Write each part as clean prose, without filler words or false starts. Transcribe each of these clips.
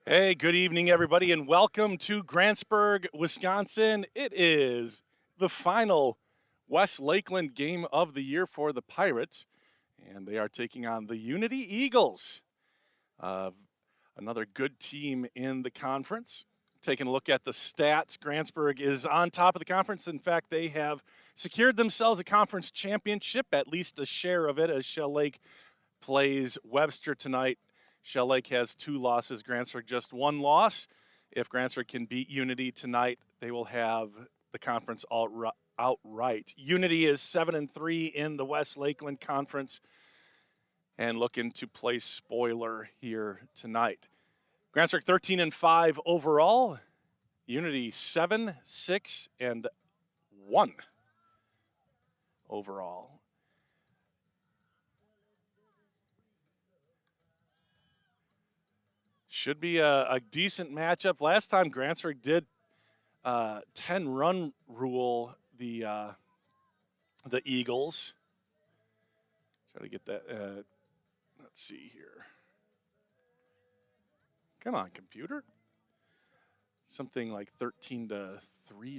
Hey, good evening, everybody, and welcome to Grantsburg, Wisconsin. It is the final West Lakeland game of the year for the Pirates, and they are taking on the Unity Eagles, uh, another good team in the conference. Taking a look at the stats, Grantsburg is on top of the conference. In fact, they have secured themselves a conference championship, at least a share of it, as Shell Lake plays Webster tonight. Shell Lake has 2 losses, Grantsburg just 1 loss. If Grantsburg can beat Unity tonight, they will have the conference outright. Unity is 7-3 in the West Lakeland Conference and looking to play spoiler here tonight. Grantsburg 13-5 overall. Unity 7-6-1 overall. Should be a decent matchup. Last time Grantsburg did 10-run rule the Eagles. Try to get that. Let's see here. Come on, computer. Something like 13-3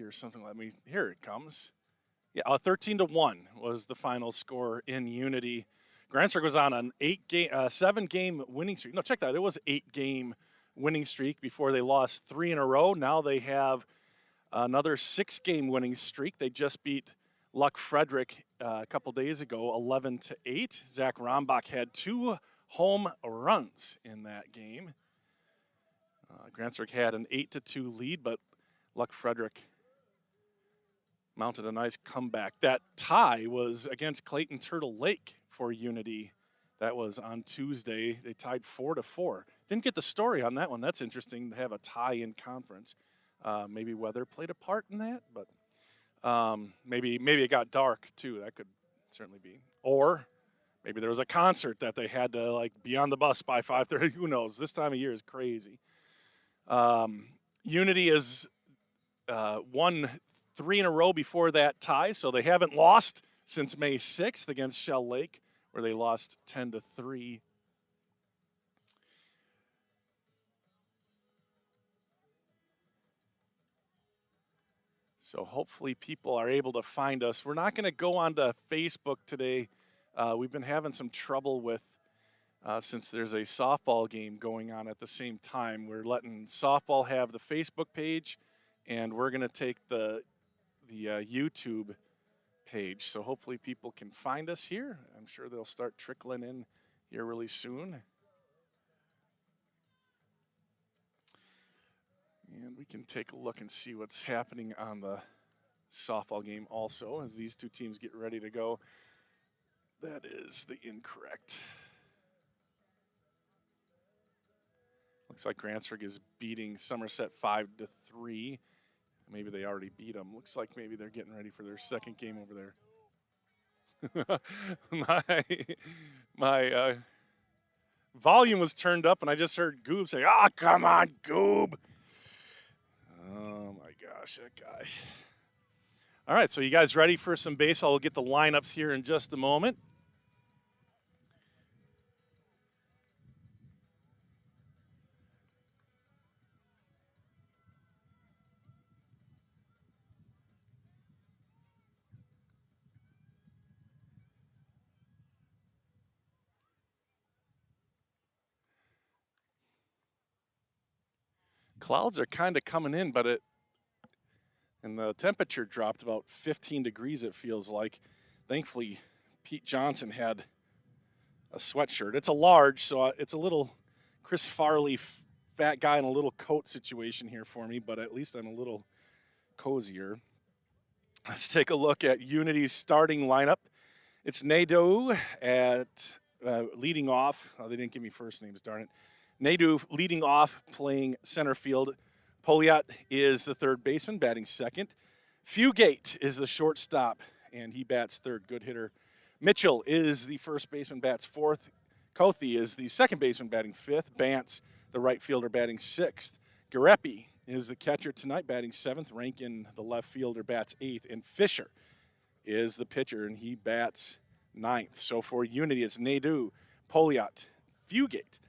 or something like that. Here it comes. Yeah, 13-1 was the final score in Unity. Grantsburg was on an 7-game winning streak. No, check that. It was 8-game winning streak before they lost 3 in a row. Now they have another 6-game winning streak. They just beat Luck Frederick a couple days ago, 11-8. Zach Rombach had 2 home runs in that game. Grantsburg had an 8-2 lead, but Luck Frederick mounted a nice comeback. That tie was against Clayton Turtle Lake for Unity. That was on Tuesday. They tied 4-4. Didn't get the story on that one. That's interesting to have a tie in conference. Maybe weather played a part in that, but maybe it got dark too. That could certainly be. Or maybe there was a concert that they had to be on the bus by 5:30. Who knows? This time of year is crazy. Unity has won 3 in a row before that tie, so they haven't lost since May 6th against Shell Lake, where they lost 10-3. So hopefully people are able to find us. We're not going to go onto Facebook today. We've been having some trouble with, since there's a softball game going on at the same time. We're letting softball have the Facebook page, and we're going to take the YouTube page. So hopefully people can find us here. I'm sure they'll start trickling in here really soon. And we can take a look and see what's happening on the softball game also as these two teams get ready to go. That is the incorrect. Looks like Grantsburg is beating Somerset 5-3. Maybe they already beat them. Looks like maybe they're getting ready for their second game over there. my volume was turned up, and I just heard Goob say, "Ah, come on, Goob." Oh, my gosh, that guy. All right, so you guys ready for some baseball? We'll get the lineups here in just a moment. Clouds are kind of coming in, but and the temperature dropped about 15 degrees, it feels like. Thankfully, Pete Johnson had a sweatshirt. It's a large, so it's a little Chris Farley fat guy in a little coat situation here for me, but at least I'm a little cozier. Let's take a look at Unity's starting lineup. It's Nadeau at leading off. Oh, they didn't give me first names, darn it. Nadeau leading off, playing center field. Poliat is the third baseman, batting second. Fugate is the shortstop, and he bats third, good hitter. Mitchell is the first baseman, bats fourth. Kothi is the second baseman, batting fifth. Bance, the right fielder, batting sixth. Garepi is the catcher tonight, batting seventh. Rankin, the left fielder, bats eighth. And Fisher is the pitcher, and he bats ninth. So for Unity, it's Nadeau, Poliat, Fugate,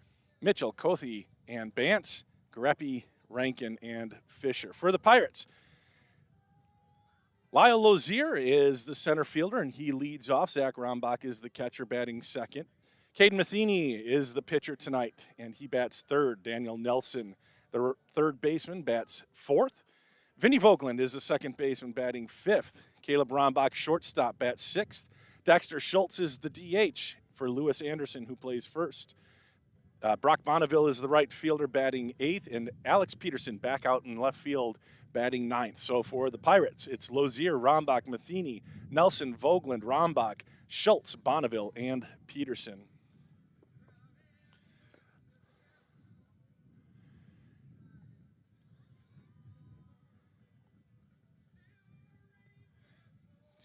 Mitchell, Kothi, and Bance. Greppy, Rankin, and Fisher. For the Pirates, Lyle Lozier is the center fielder, and he leads off. Zach Rombach is the catcher, batting second. Caden Matheny is the pitcher tonight, and he bats third. Daniel Nelson, the third baseman, bats fourth. Vinny Vogeland is the second baseman, batting fifth. Caleb Rombach, shortstop, bats sixth. Dexter Schultz is the DH for Lewis Anderson, who plays first. Brock Bonneville is the right fielder, batting eighth, and Alex Peterson back out in left field, batting ninth. So for the Pirates, it's Lozier, Rombach, Matheny, Nelson, Vogeland, Rombach, Schultz, Bonneville, and Peterson.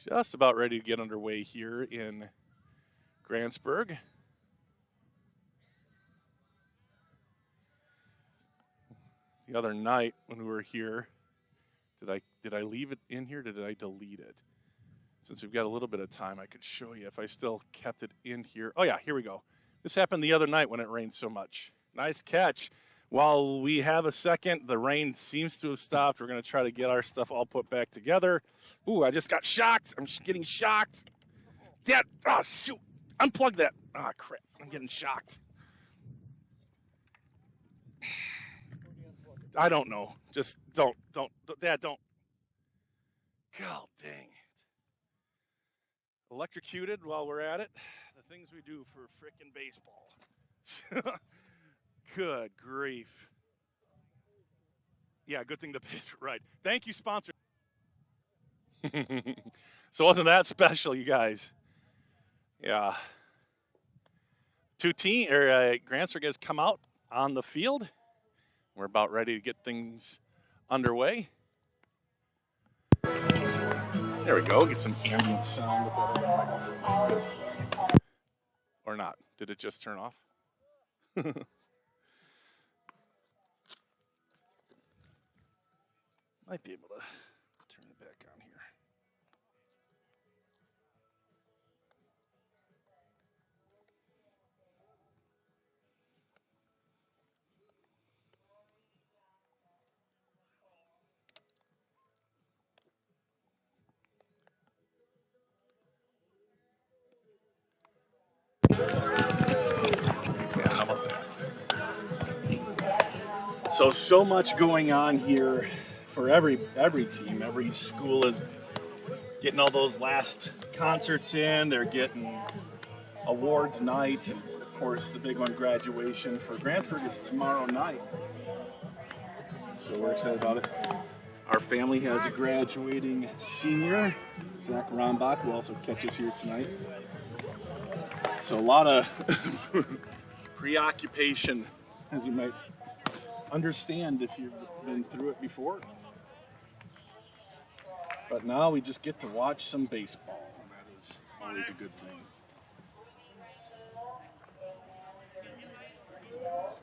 Just about ready to get underway here in Grantsburg. The other night when we were here, did I leave it in here? Did I delete it? Since we've got a little bit of time, I could show you if I still kept it in here. Oh yeah, here we go. This happened the other night when it rained so much. Nice catch. While we have a second, the rain seems to have stopped. We're going to try to get our stuff all put back together. Ooh, I just got shocked. I'm just getting shocked. Dad, oh shoot. Unplug that. Ah, crap. I'm getting shocked. I don't know. Just don't. Dad, don't. God dang it. Electrocuted while we're at it. The things we do for frickin' baseball. Good grief. Yeah, good thing the pitch, right. Thank you, sponsor. So wasn't that special, you guys? Yeah. Grantsburg has come out on the field. We're about ready to get things underway. There we go. Get some ambient sound with that other microphone. Or not. Did it just turn off? Might be able to turn it back on here. Yeah, how about that? So much going on here for every team. Every school is getting all those last concerts in. They're getting awards nights, and of course the big one, graduation. For Grantsburg, it's tomorrow night. So we're excited about it. Our family has a graduating senior, Zach Rombach, who also catches here tonight. So a lot of preoccupation, as you might understand if you've been through it before. But now we just get to watch some baseball, and that is always a good thing.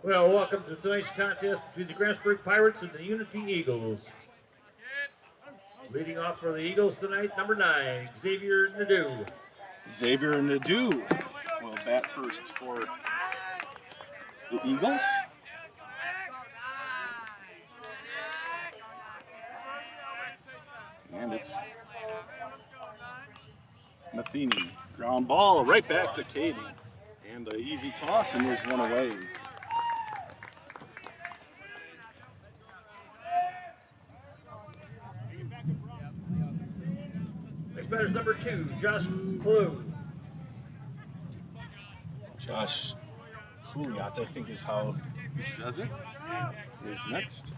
Well, welcome to tonight's contest between the Grantsburg Pirates and the Unity Eagles. Leading off for the Eagles tonight, number 9, Xavier Nadeau. Xavier Nadeau will bat first for the Eagles. And it's Matheny. Ground ball right back to Caden. And an easy toss, and there's one away. Next batter's number 2, Josh Blue. Josh Pouliot, I think is how he says it, is next.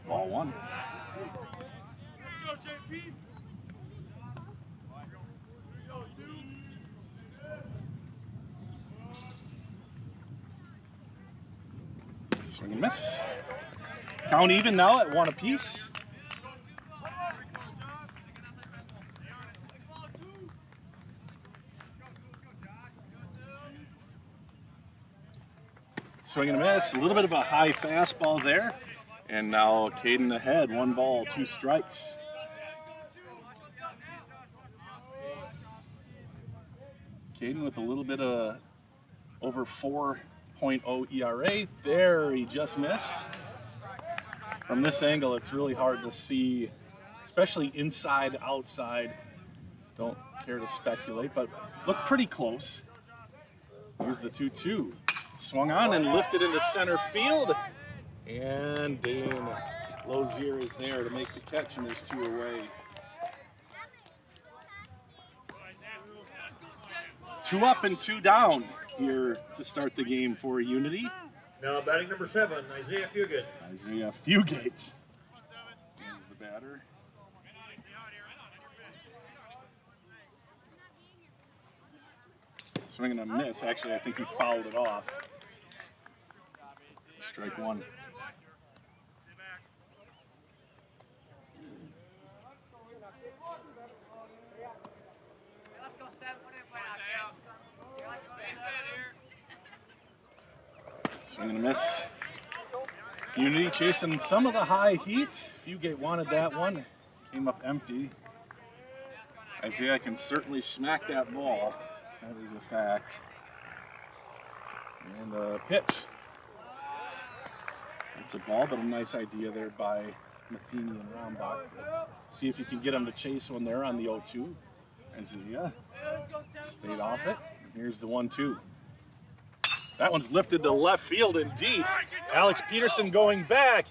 Ball one. Swing and miss. Count even now at 1 apiece. Swing and a miss. A little bit of a high fastball there. And now Caden ahead. 1 ball, 2 strikes. Caden with a little bit of over 4 .0 ERA. There, he just missed. From this angle, it's really hard to see, especially inside, outside. Don't care to speculate, but looked pretty close. Here's the 2-2. Swung on and lifted into center field. And Dane Lozier is there to make the catch, and there's 2 away. 2 up and 2 down here to start the game for Unity. Now batting number 7, Isaiah Fugate. Isaiah Fugate is the batter. Swing and a miss. Actually, I think he fouled it off. Strike 1. Swing and a miss. Unity chasing some of the high heat. Fugate wanted that one. Came up empty. Isaiah can certainly smack that ball. That is a fact. And the pitch. It's a ball, but a nice idea there by Matheny and Rombach to see if you can get him to chase one there on the 0-2. Isaiah stayed off it. And here's the 1-2. That one's lifted to left field and deep. Alex Peterson going back,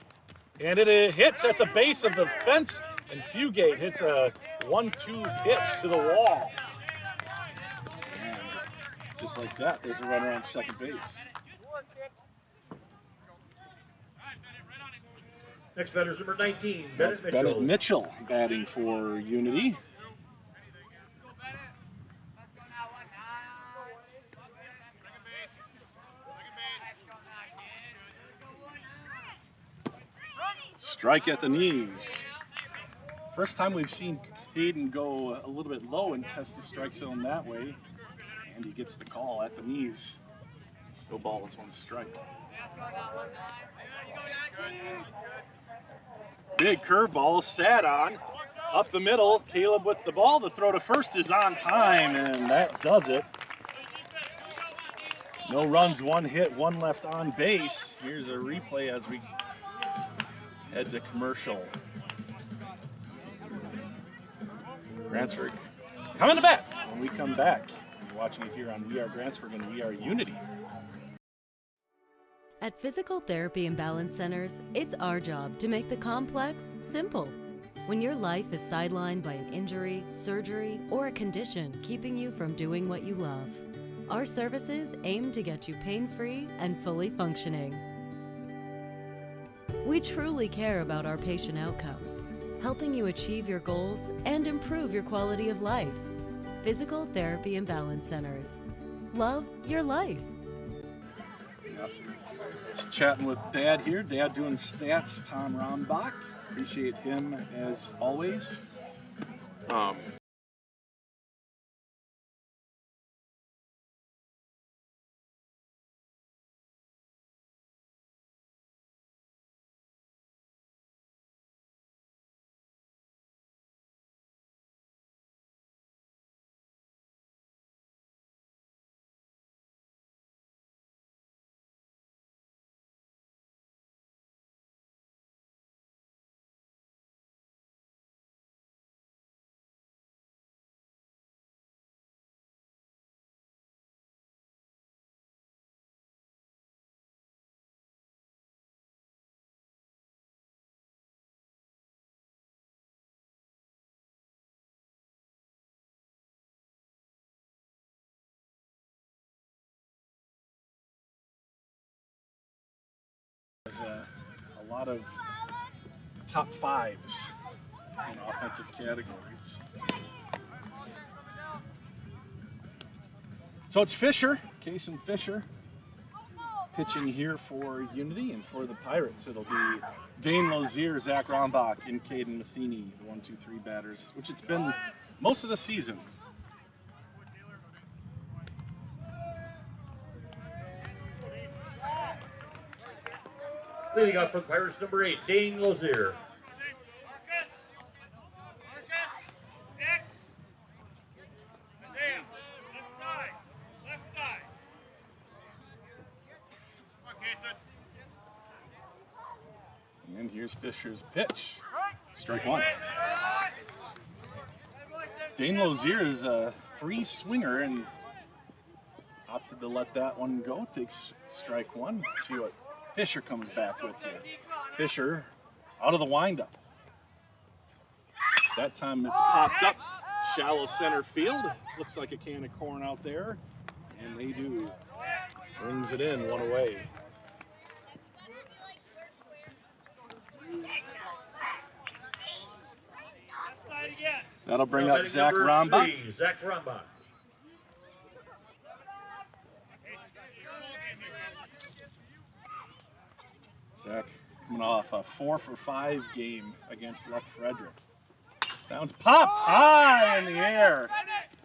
and it hits at the base of the fence, and Fugate hits a 1-2 pitch to the wall. And just like that, there's a runner on second base. Next batter is number 19, That's Bennett Mitchell. Bennett Mitchell batting for Unity. Strike at the knees. First time we've seen Hayden go a little bit low and test the strike zone that way. And he gets the call at the knees. No ball is 1 strike. Big curveball, sat on. Up the middle, Caleb with the ball. The throw to first is on time, and that does it. No runs, 1 hit, 1 left on base. Here's a replay as we head to commercial. Grantsburg coming to bat when we come back. You're watching it here on We Are Grantsburg and We Are Unity. At Physical Therapy and Balance Centers, it's our job to make the complex simple. When your life is sidelined by an injury, surgery, or a condition keeping you from doing what you love, our services aim to get you pain-free and fully functioning. We truly care about our patient outcomes, helping you achieve your goals and improve your quality of life. Physical Therapy and Balance Centers. Love your life. Yep. Just chatting with Dad here. Dad doing stats, Tom Rombach. Appreciate him as always. Has a lot of top 5s in offensive categories. So it's Fisher, Kason Fisher, pitching here for Unity, and for the Pirates it'll be Dane Lozier, Zach Rombach, and Caden Matheny, the 1-2-3 batters, which it's been most of the season. Leading off for the Pirates, number 8, Dane Lozier. Here's Fisher's pitch. Strike one. Dane Lozier is a free swinger and opted to let that one go. Takes strike one. See what Fisher comes back with here. Fisher out of the windup. That time it's popped up. Shallow center field. Looks like a can of corn out there. And they do. Brings it in, one away. That'll bring up Zach Rombach. Zach Rombach. Zach coming off a 4-for-5 game against Luck Frederick. That one's popped high in the air.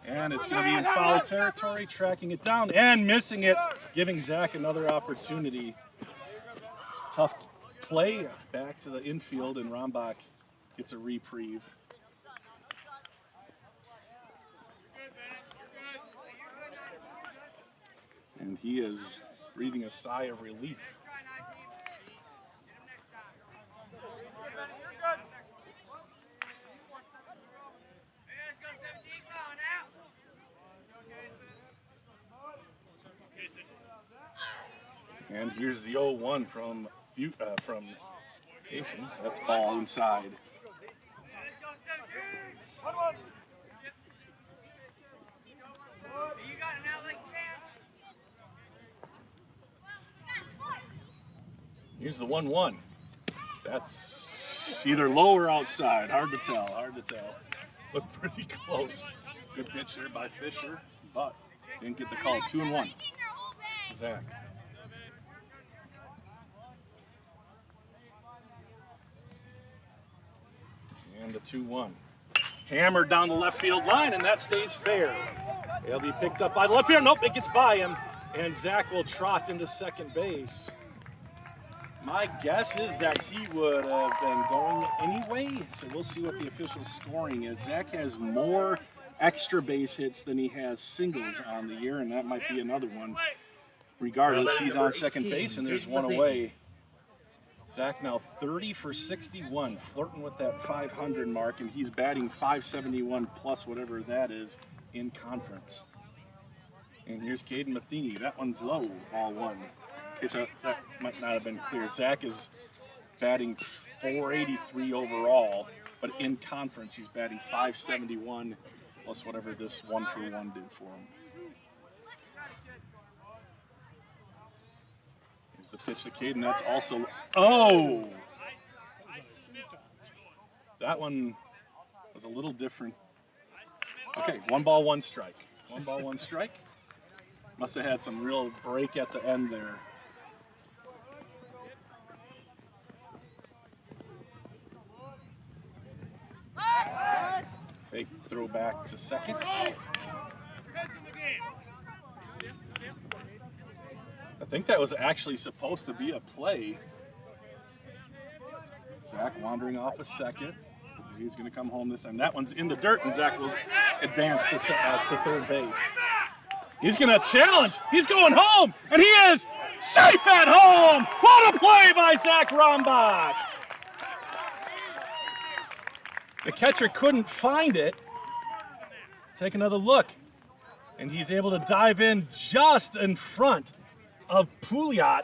And it's going to be in foul territory, tracking it down and missing it, giving Zach another opportunity. Tough play back to the infield, and Rombach gets a reprieve. And he is breathing a sigh of relief. And here's the 0-1 from Kason. That's ball inside. Here's the 1-1. That's either low or outside. Hard to tell, hard to tell. Looked pretty close. Good pitch there by Fisher, but didn't get the call. 2-1 to Zach. And the 2-1. Hammered down the left field line, and that stays fair. It'll be picked up by the left field. Nope, it gets by him. And Zach will trot into second base. My guess is that he would have been going anyway, so we'll see what the official scoring is. Zach has more extra base hits than he has singles on the year, and that might be another one. Regardless, he's on second base, and there's one away. Zach now 30 for 61, flirting with that 500 mark, and he's batting 571 plus whatever that is in conference. And here's Caden Matheny. That one's low, ball one. Okay, so that might not have been clear. Zach is batting 483 overall, but in conference he's batting 571 plus whatever this 1-for-1 did for him. Here's the pitch to Caden. That's also, oh! That one was a little different. Okay, 1-1 strike. 1-1 strike. Must have had some real break at the end there. Fake throw back to second. I think that was actually supposed to be a play. Zach wandering off a second. He's going to come home this time. That one's in the dirt, and Zach will advance to third base. He's going to challenge. He's going home, and he is safe at home. What a play by Zach Rombach. The catcher couldn't find it. Take another look. And he's able to dive in just in front of Pouliot,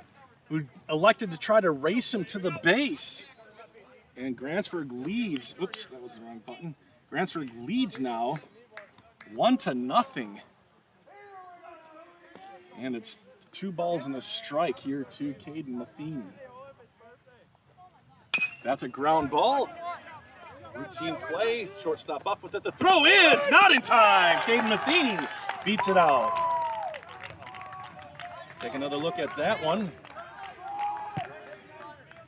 who elected to try to race him to the base. And Grantsburg leads. Oops, that was the wrong button. Grantsburg leads now 1-0. And it's 2 balls and a strike here to Caden Matheny. That's a ground ball. Routine play, shortstop up with it. The throw is not in time. Caden Matheny beats it out. Take another look at that one.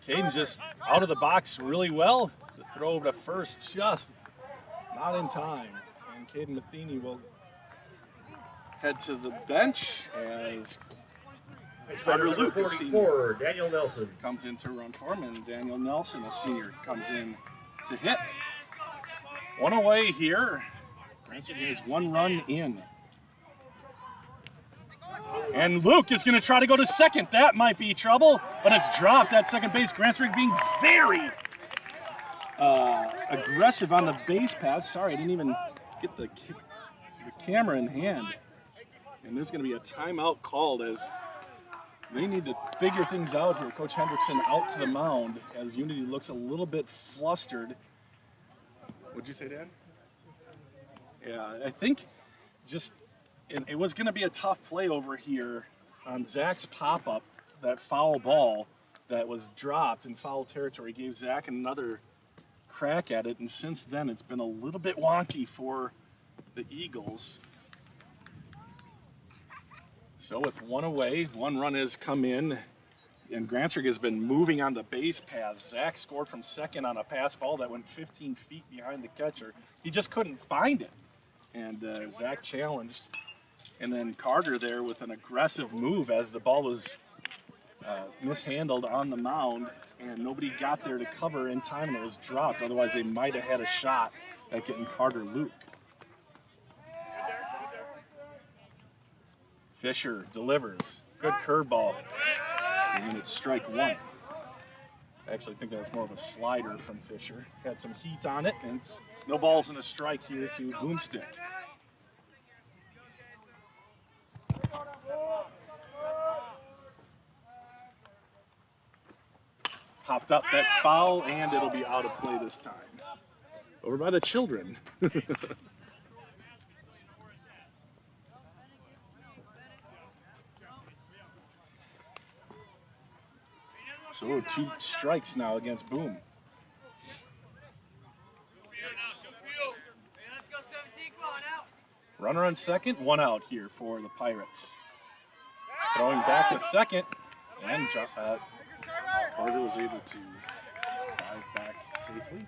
Caden just out of the box really well. The throw over to first just not in time. And Caden Matheny will head to the bench as Carter Luke, a senior, Daniel Nelson comes in to run for him, and Daniel Nelson, a senior, comes in to hit. One away here. Grantsburg has 1 run in. And Luke is going to try to go to second. That might be trouble, but it's dropped at second base. Grantsburg being very aggressive on the base path. Sorry, I didn't even get the camera in hand. And there's going to be a timeout called as they need to figure things out here. Coach Hendrickson out to the mound as Unity looks a little bit flustered. What'd you say, Dad? Yeah, I think just it was going to be a tough play over here on Zach's pop-up. That foul ball that was dropped in foul territory gave Zach another crack at it, and since then it's been a little bit wonky for the Eagles. So with one away, one run has come in, and Grantsburg has been moving on the base path. Zach scored from second on a pass ball that went 15 feet behind the catcher. He just couldn't find it, and Zach challenged. And then Carter there with an aggressive move as the ball was mishandled on the mound, and nobody got there to cover in time, and it was dropped. Otherwise, they might have had a shot at getting Carter Luke. Fisher delivers. Good curveball. And it's strike one. I actually think that was more of a slider from Fisher. Had some heat on it, and it's no balls and a strike here to Boomstick. Popped up, that's foul, and it'll be out of play this time. Over by the children. So 2 strikes now against Boom. Runner on second, 1 out here for the Pirates. Throwing back to second, and Carter was able to dive back safely.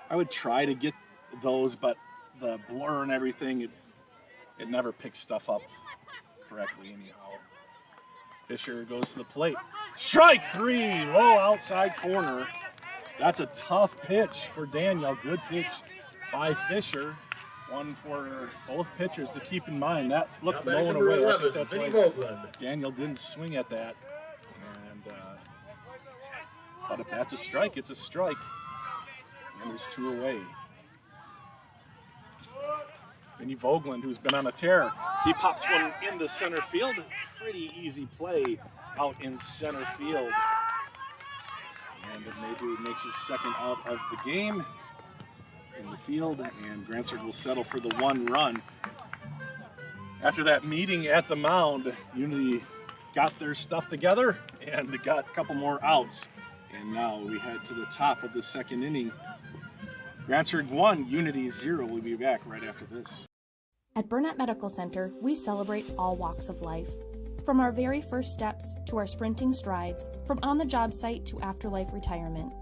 I would try to get those, but the blur and everything, it never picks stuff up correctly anyhow. Fisher goes to the plate. Strike 3, low outside corner. That's a tough pitch for Daniel. Good pitch by Fisher. One for both pitchers to keep in mind. That looked low and away. I think that's why Daniel didn't swing at that. And but if that's a strike, it's a strike. And there's 2 away. Vinny Vogeland, who's been on a tear, he pops one into center field. Pretty easy play out in center field. And Maybu makes his second out of the game in the field, and Grantsburg will settle for the 1 run. After that meeting at the mound, Unity got their stuff together and got a couple more outs. And now we head to the top of the second inning. Grantsburg 1, Unity 0. We'll be back right after this. At Burnett Medical Center, we celebrate all walks of life. From our very first steps to our sprinting strides, from on-the-job site to afterlife retirement.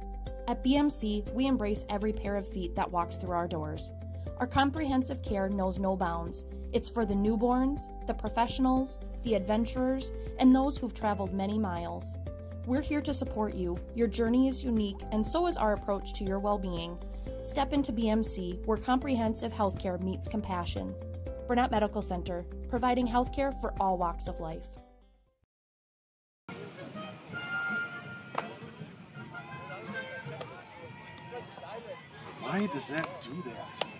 At BMC, we embrace every pair of feet that walks through our doors. Our comprehensive care knows no bounds. It's for the newborns, the professionals, the adventurers, and those who've traveled many miles. We're here to support you. Your journey is unique, and so is our approach to your well-being. Step into BMC, where comprehensive healthcare meets compassion. Burnett Medical Center, providing healthcare for all walks of life. Why does that do that to me?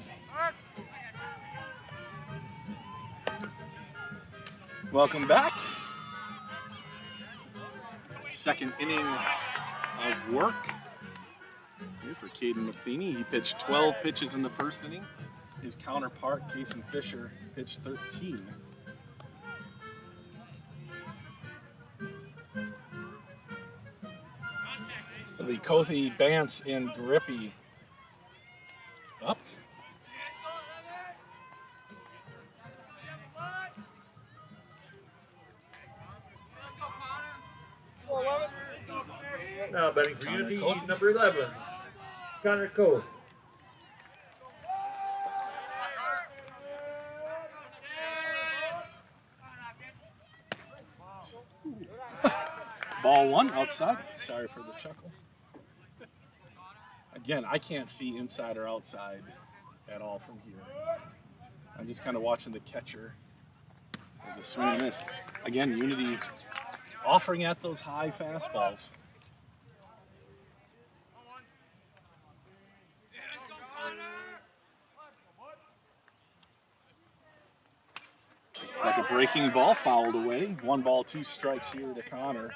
Welcome back. Second inning of work here for Caden Matheny. He pitched 12 pitches in the first inning. His counterpart, Kason Fisher, pitched 13. It'll be Kothi, Bance, and Grippy up. Now batting for Unity, he's number 11, Connor Cole. Ball 1 outside. Sorry for the chuckle. Again, I can't see inside or outside at all from here. I'm just kind of watching the catcher. There's a swing and a miss. Again, Unity offering at those high fastballs. Like a breaking ball fouled away. 1 ball, 2 strikes here to Connor.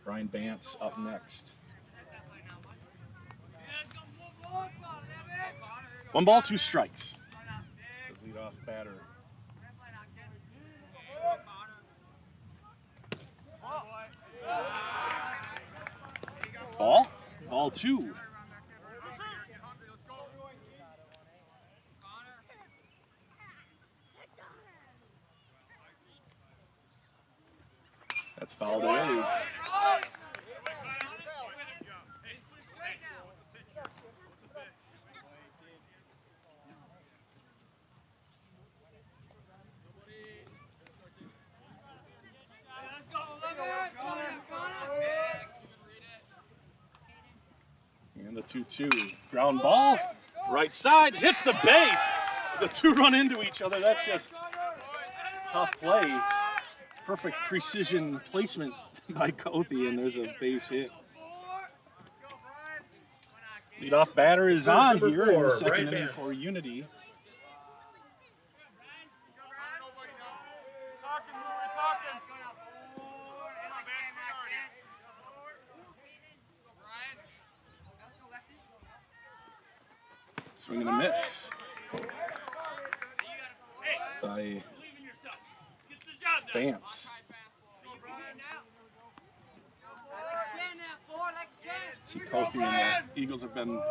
Brian Bance up next. 1 ball, 2 strikes. To lead off batter. Ball 2. That's fouled away. And the 2-2. Ground ball. Right side. Hits the base. The 2 run into each other. That's just tough play. Perfect precision placement by Cothy, and there's a base hit. Leadoff batter is on here in the second inning for Unity. Swing and a miss by Bance. See, Kofi and the Eagles have been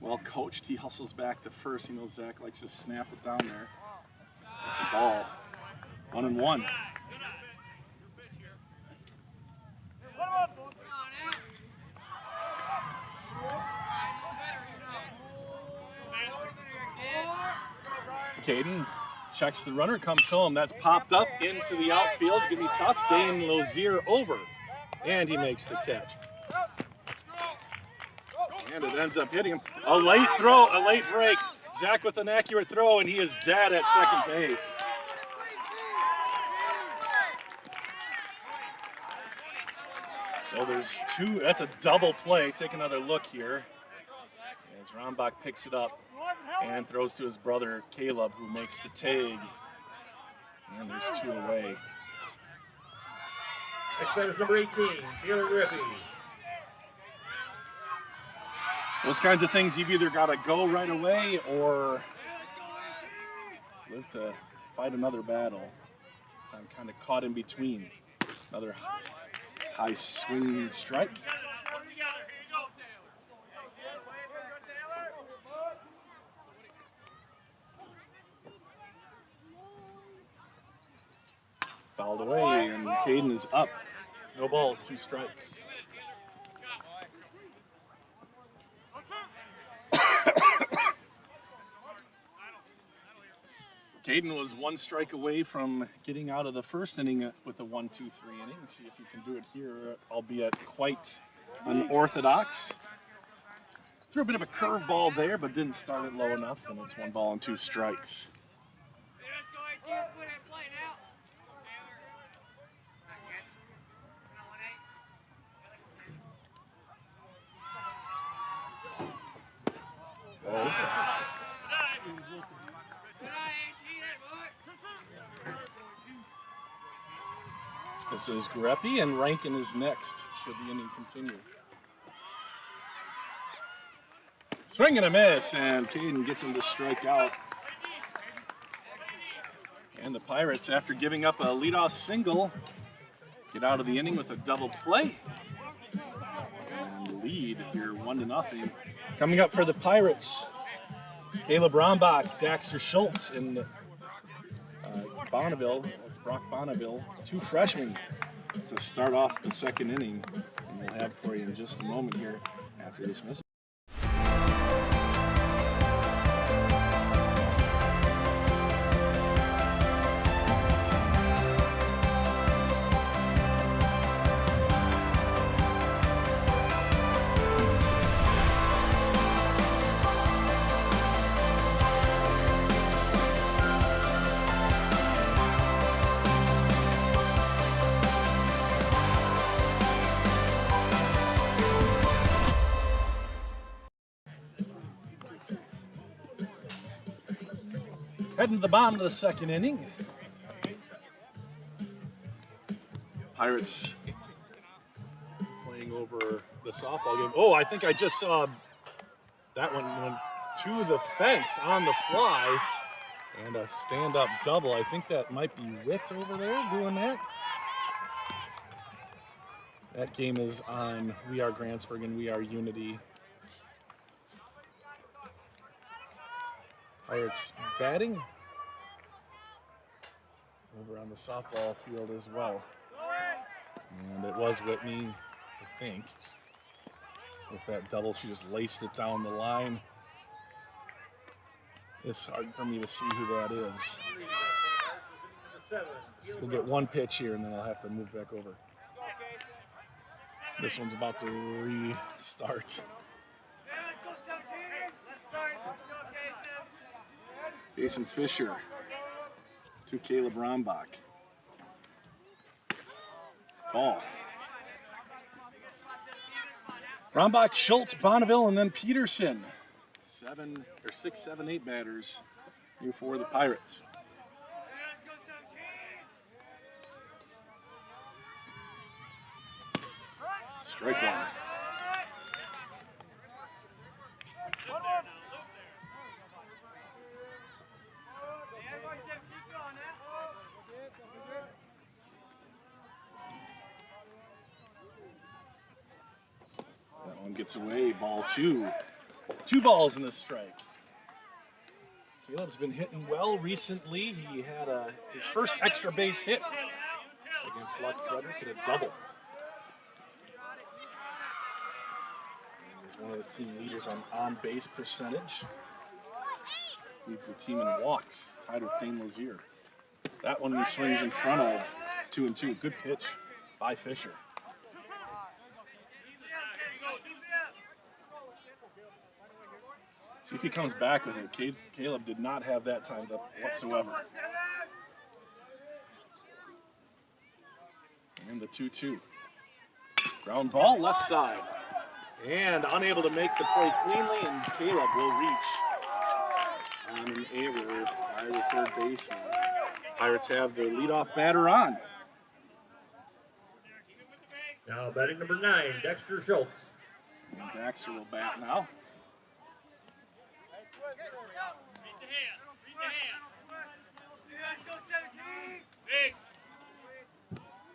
well coached. He hustles back to first. He knows Zach likes to snap it down there. It's a ball. 1-1. Caden checks the runner, comes home. That's popped up into the outfield. Gonna be tough. Dane Lozier over. And he makes the catch. And it ends up hitting him. A late throw, a late break. Zach with an accurate throw, and he is dead at second base. So there's 2. That's a double play. Take another look here. As Rombach picks it up and throws to his brother Caleb, who makes the tag. And there's 2 away. Next batter is number 18, Taylor Griffey. Those kinds of things, you've either got to go right away or live to fight another battle. I'm kind of caught in between. Another high swing strike. Fouled away, and Caden is up. No balls, 2 strikes. Caden was 1 strike away from getting out of the first inning with a 1-2-3 inning. See if he can do it here, albeit quite unorthodox. Threw a bit of a curveball there, but didn't start it low enough, and it's 1 ball and 2 strikes. This is Greppy, and Rankin is next, should the inning continue. Swing and a miss, and Caden gets him to strike out. And the Pirates, after giving up a leadoff single, get out of the inning with a double play. And lead here 1-0. Coming up for the Pirates, Caleb Rombach, Daxter Schultz, and Bonneville. That's Brock Bonneville. 2 freshmen to start off the second inning. And we'll have for you in just a moment here after this message. Heading to the bottom of the second inning. Pirates playing over the softball game. Oh, I think I just saw that one went to the fence on the fly. And a stand-up double. I think that might be Witt over there doing that. That game is on We Are Grantsburg and We Are Unity. Pirates batting over on the softball field as well. And it was Whitney, I think. With that double, she just laced it down the line. It's hard for me to see who that is. So we'll get one pitch here, and then I'll have to move back over. This one's about to restart. Jason Fisher to Caleb Rombach. Ball. Rombach, Schultz, Bonneville, and then Peterson. 6, 7, 8 batters here for the Pirates. Strike one. That one gets away, ball two. 2 balls and a strike. Caleb's been hitting well recently. He had his first extra base hit against Luck Frederick at a double. And he's one of the team leaders on on-base percentage. Leads the team in walks, tied with Dane Lazier. That one he swings in front of 2-2. Good pitch by Fisher. See if he comes back with it. Caleb did not have that timed up whatsoever. And the 2-2. Ground ball, left side. And unable to make the play cleanly, and Caleb will reach on an error by the third baseman. Pirates have the leadoff batter on. Now batting number 9, Dexter Schultz. And Dexter will bat now.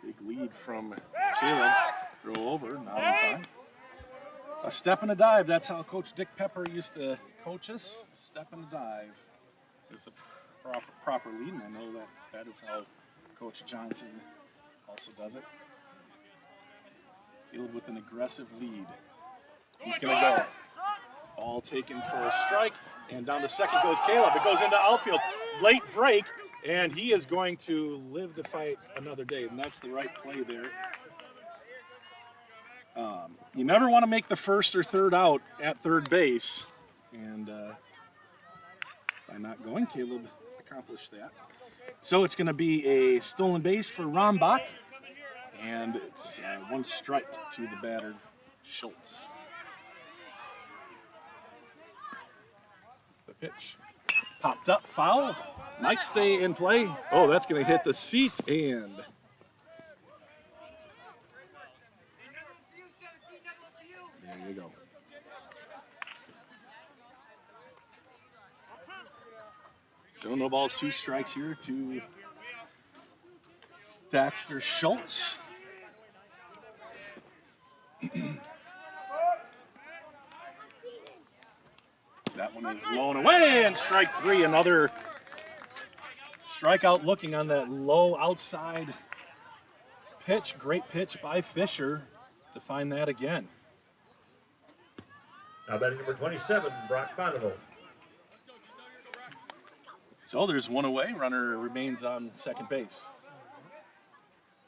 Big lead from Caleb. Throw over, not in time. A step and a dive. That's how Coach Dick Pepper used to coach us. A step and a dive is the proper lead, and I know that is how Coach Johnson also does it. Caleb with an aggressive lead. He's going to go. Ball taken for a strike, and down to second goes Caleb. It goes into outfield. Late break, and he is going to live to fight another day, and that's the right play there. You never want to make the first or third out at third base, and by not going, Caleb accomplished that. So it's going to be a stolen base for Rombach, and it's one strike to the batter, Schultz. The pitch popped up, foul, might stay in play. Oh, that's going to hit the seats, and there you go. So no balls, 2 strikes here to Dexter Schultz. That one is low and away, and strike 3. Another strikeout looking on that low outside pitch. Great pitch by Fisher to find that again. Now batting number 27, Brock Bonneville. So there's one away. Runner remains on second base.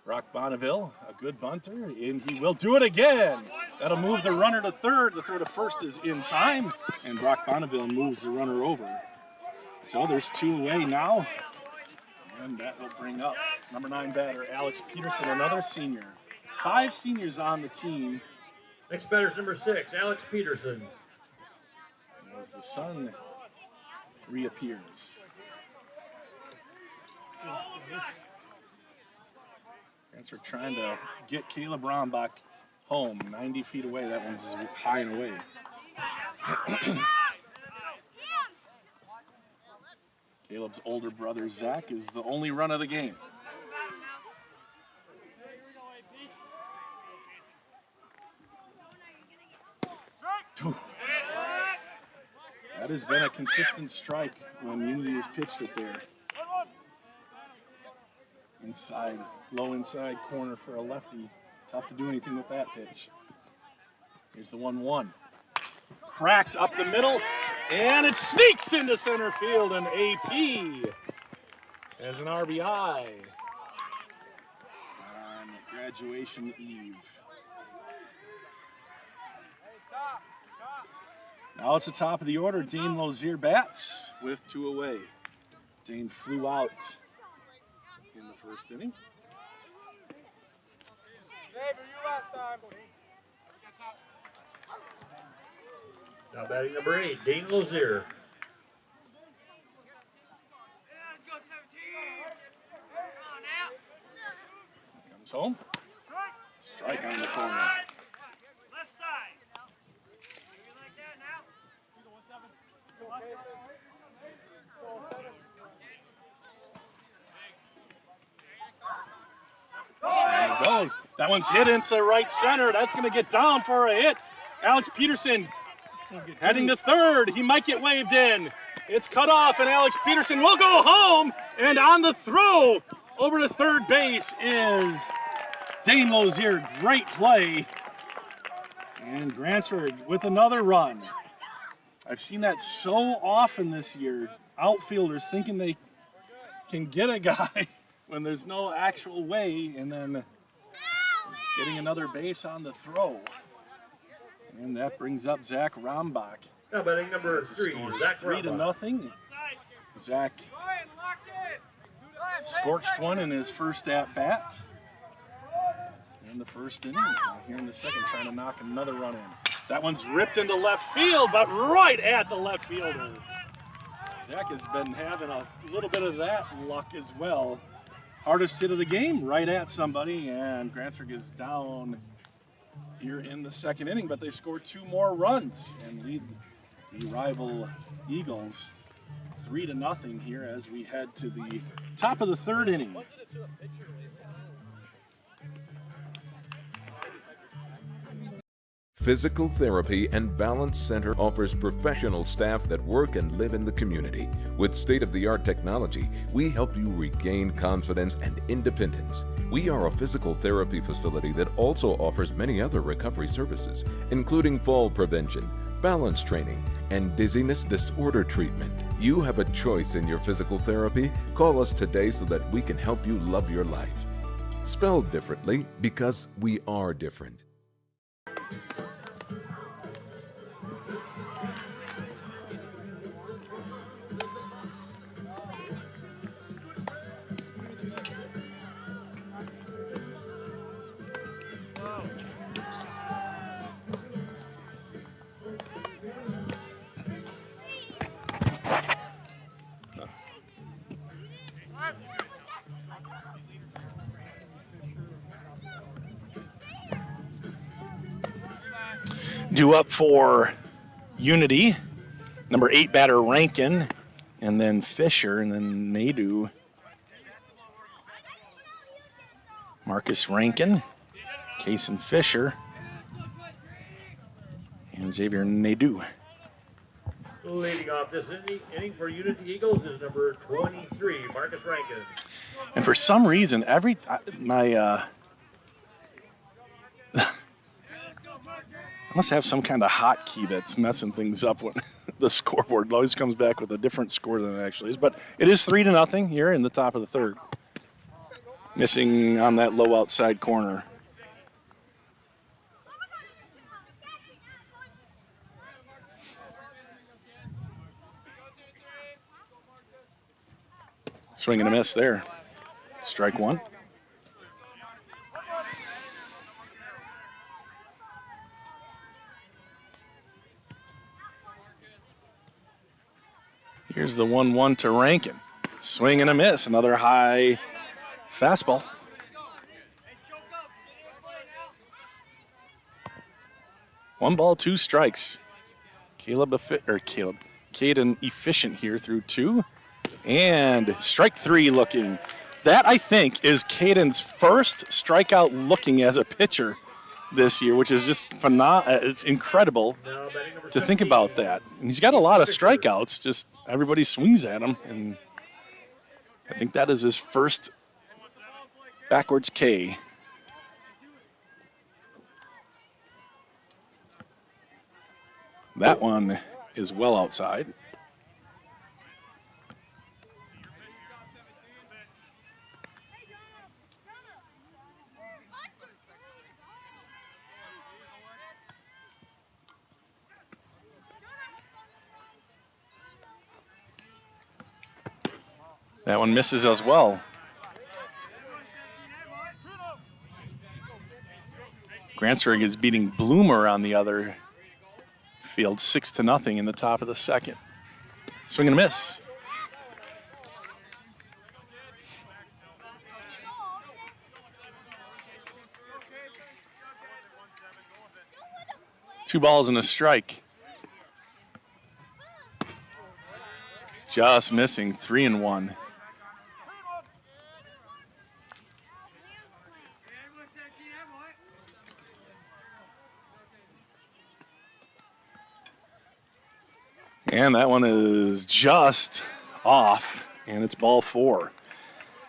Brock Bonneville, a good bunter, and he will do it again. That'll move the runner to third. The throw to first is in time, and Brock Bonneville moves the runner over. So there's 2 away now, and that will bring up number 9 batter, Alex Peterson, another senior. 5 seniors on the team. Next batter is number 6, Alex Peterson. As the sun reappears. Grantsburg trying to get Caleb Rombach home, 90 feet away. That one's high and away. Caleb's older brother, Zach, is the only run of the game. That has been a consistent strike when Unity has pitched it there. Inside, low inside corner for a lefty. Tough to do anything with that pitch. Here's the 1-1. Cracked up the middle, and it sneaks into center field, and AP as an RBI on graduation eve. Now it's the top of the order. Dane Lozier bats with 2 away. Dane flew out in the first inning. Now batting number 8, Dane Lozier. Comes home. Strike on the corner. There it goes. That one's hit into right center. That's going to get down for a hit. Alex Peterson heading to third. He might get waved in. It's cut off, and Alex Peterson will go home. And on the throw over to third base is Dane Lozier. Great play. And Grantsburg with another run. I've seen that so often this year. Outfielders thinking they can get a guy when there's no actual way, and then getting another base on the throw. And that brings up Zach Rombach. Now batting number 3, Zach 3-0. Zach scorched one in his first at-bat in the first inning. Here in the second, trying to knock another run in. That one's ripped into left field, but right at the left fielder. Zach has been having a little bit of that luck as well. Hardest hit of the game, right at somebody, and Grantsburg is down here in the second inning, but they score 2 more runs and lead the rival Eagles 3-0 here as we head to the top of the third inning. Physical Therapy and Balance Center offers professional staff that work and live in the community. With state-of-the-art technology, we help you regain confidence and independence. We are a physical therapy facility that also offers many other recovery services, including fall prevention, balance training, and dizziness disorder treatment. You have a choice in your physical therapy. Call us today so that we can help you love your life. Spelled differently because we are different. Due up for Unity, number 8 batter Rankin, and then Fisher, and then Nadeau. Marcus Rankin, Kason Fisher, and Xavier Nadeau. Leading off this inning for Unity Eagles is number 23, Marcus Rankin. And for some reason, I must have some kind of hotkey that's messing things up when the scoreboard always comes back with a different score than it actually is. But it is 3-0 here in the top of the third. Missing on that low outside corner. Swing and a miss there. Strike one. Here's the 1-1 to Rankin. Swing and a miss. Another high fastball. One ball, 2 strikes. Caden efficient here through 2. And strike 3 looking. That, I think, is Caden's first strikeout looking as a pitcher this year, which is just phenomenal. It's incredible to think about that. And he's got a lot of strikeouts, just everybody swings at him. And I think that is his first backwards K. That one is well outside. That one misses as well. Grantsburg is beating Bloomer on the other field 6-0 in the top of the second. Swing and a miss. Two balls and a strike. Just missing, 3-1. And that one is just off, and it's ball 4.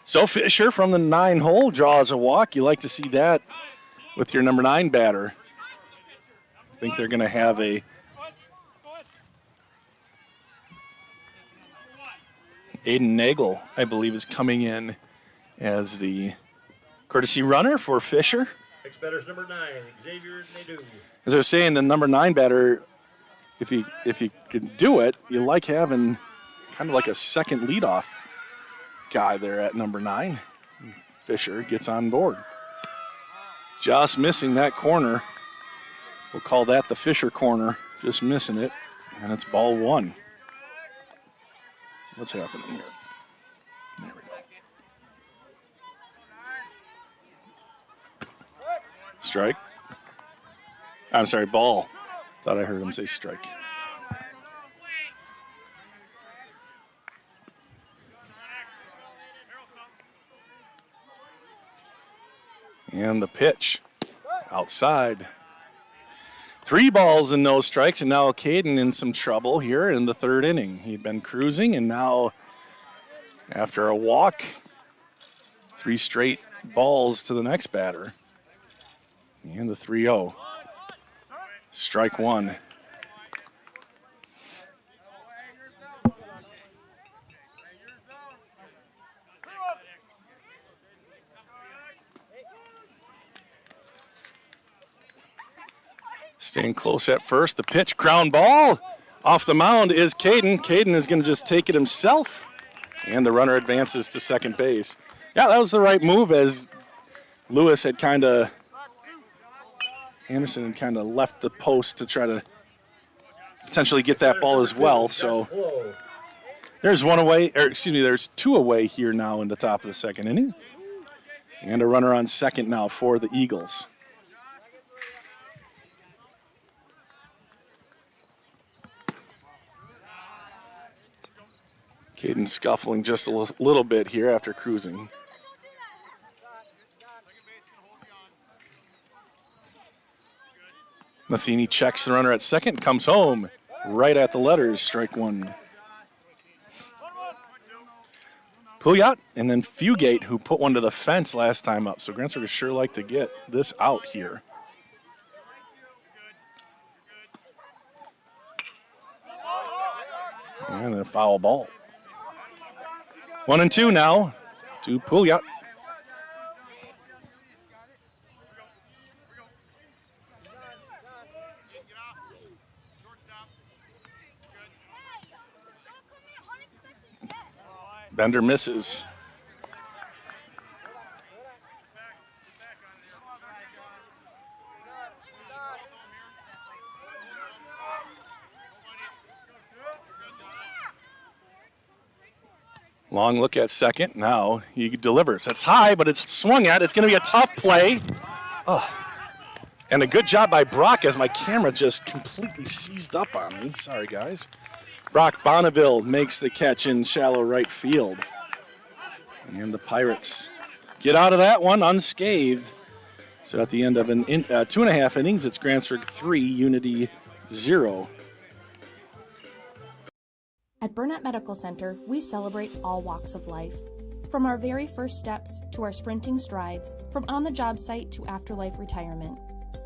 So Fisher from the 9 hole draws a walk. You like to see that with your number 9 batter. I think they're going to have a Aiden Nagel, I believe, is coming in as the courtesy runner for Fisher. Next batter's number 9, Xavier Nadeau. As I was saying, the number 9 batter, if you could do it, you like having kind of like a second leadoff guy there at number 9. Fisher gets on board. Just missing that corner. We'll call that the Fisher corner. Just missing it, and it's ball 1. What's happening here? There we go. Strike. I'm sorry, ball. Thought I heard him say strike. And the pitch outside. 3 balls and no strikes, and now Caden in some trouble here in the 3rd inning. He'd been cruising, and now after a walk, 3 straight balls to the next batter. And the 3-0. Strike 1. Staying close at first. The pitch, ground ball. Off the mound is Caden. Caden is going to just take it himself. And the runner advances to second base. Yeah, that was the right move, as Lewis had Anderson had kind of left the post to try to potentially get that ball as well. So there's there's 2 away here now in the top of the 2nd inning. And a runner on second now for the Eagles. Caden scuffling just a little bit here after cruising. Matheny checks the runner at second, comes home right at the letters, strike 1. Pouliot and then Fugate, who put one to the fence last time up. So Grantsburg would sure like to get this out here. And a foul ball. 1-2 now to Pouliot. Bender misses. Long look at second. Now he delivers. That's high, but it's swung at. It's going to be a tough play. Oh. And a good job by Brock as my camera just completely seized up on me. Sorry, guys. Brock Bonneville makes the catch in shallow right field. And the Pirates get out of that one unscathed. So at the end of 2.5 innings, it's Grantsburg 3, Unity 0. At Burnett Medical Center, we celebrate all walks of life. From our very first steps to our sprinting strides, from on-the-job site to afterlife retirement.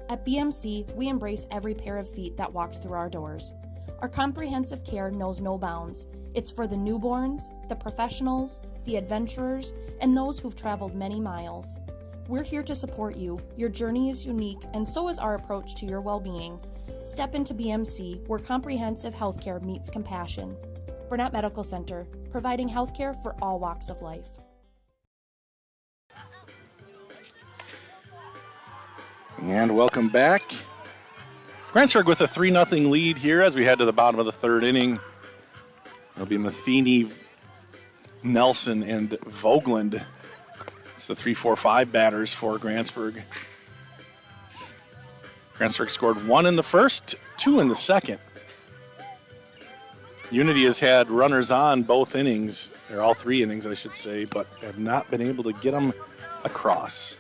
At BMC, we embrace every pair of feet that walks through our doors. Our comprehensive care knows no bounds. It's for the newborns, the professionals, the adventurers, and those who've traveled many miles. We're here to support you. Your journey is unique, and so is our approach to your well-being. Step into BMC, where comprehensive healthcare meets compassion. Burnett Medical Center, providing healthcare for all walks of life. And welcome back. Grantsburg with a 3-0 lead here as we head to the bottom of the third inning. It'll be Matheny, Nelson, and Vogland. It's the 3-4-5 batters for Grantsburg. Grantsburg scored 1 in the first, 2 in the second. Unity has had runners on both innings, or all 3 innings, I should say, but have not been able to get them across.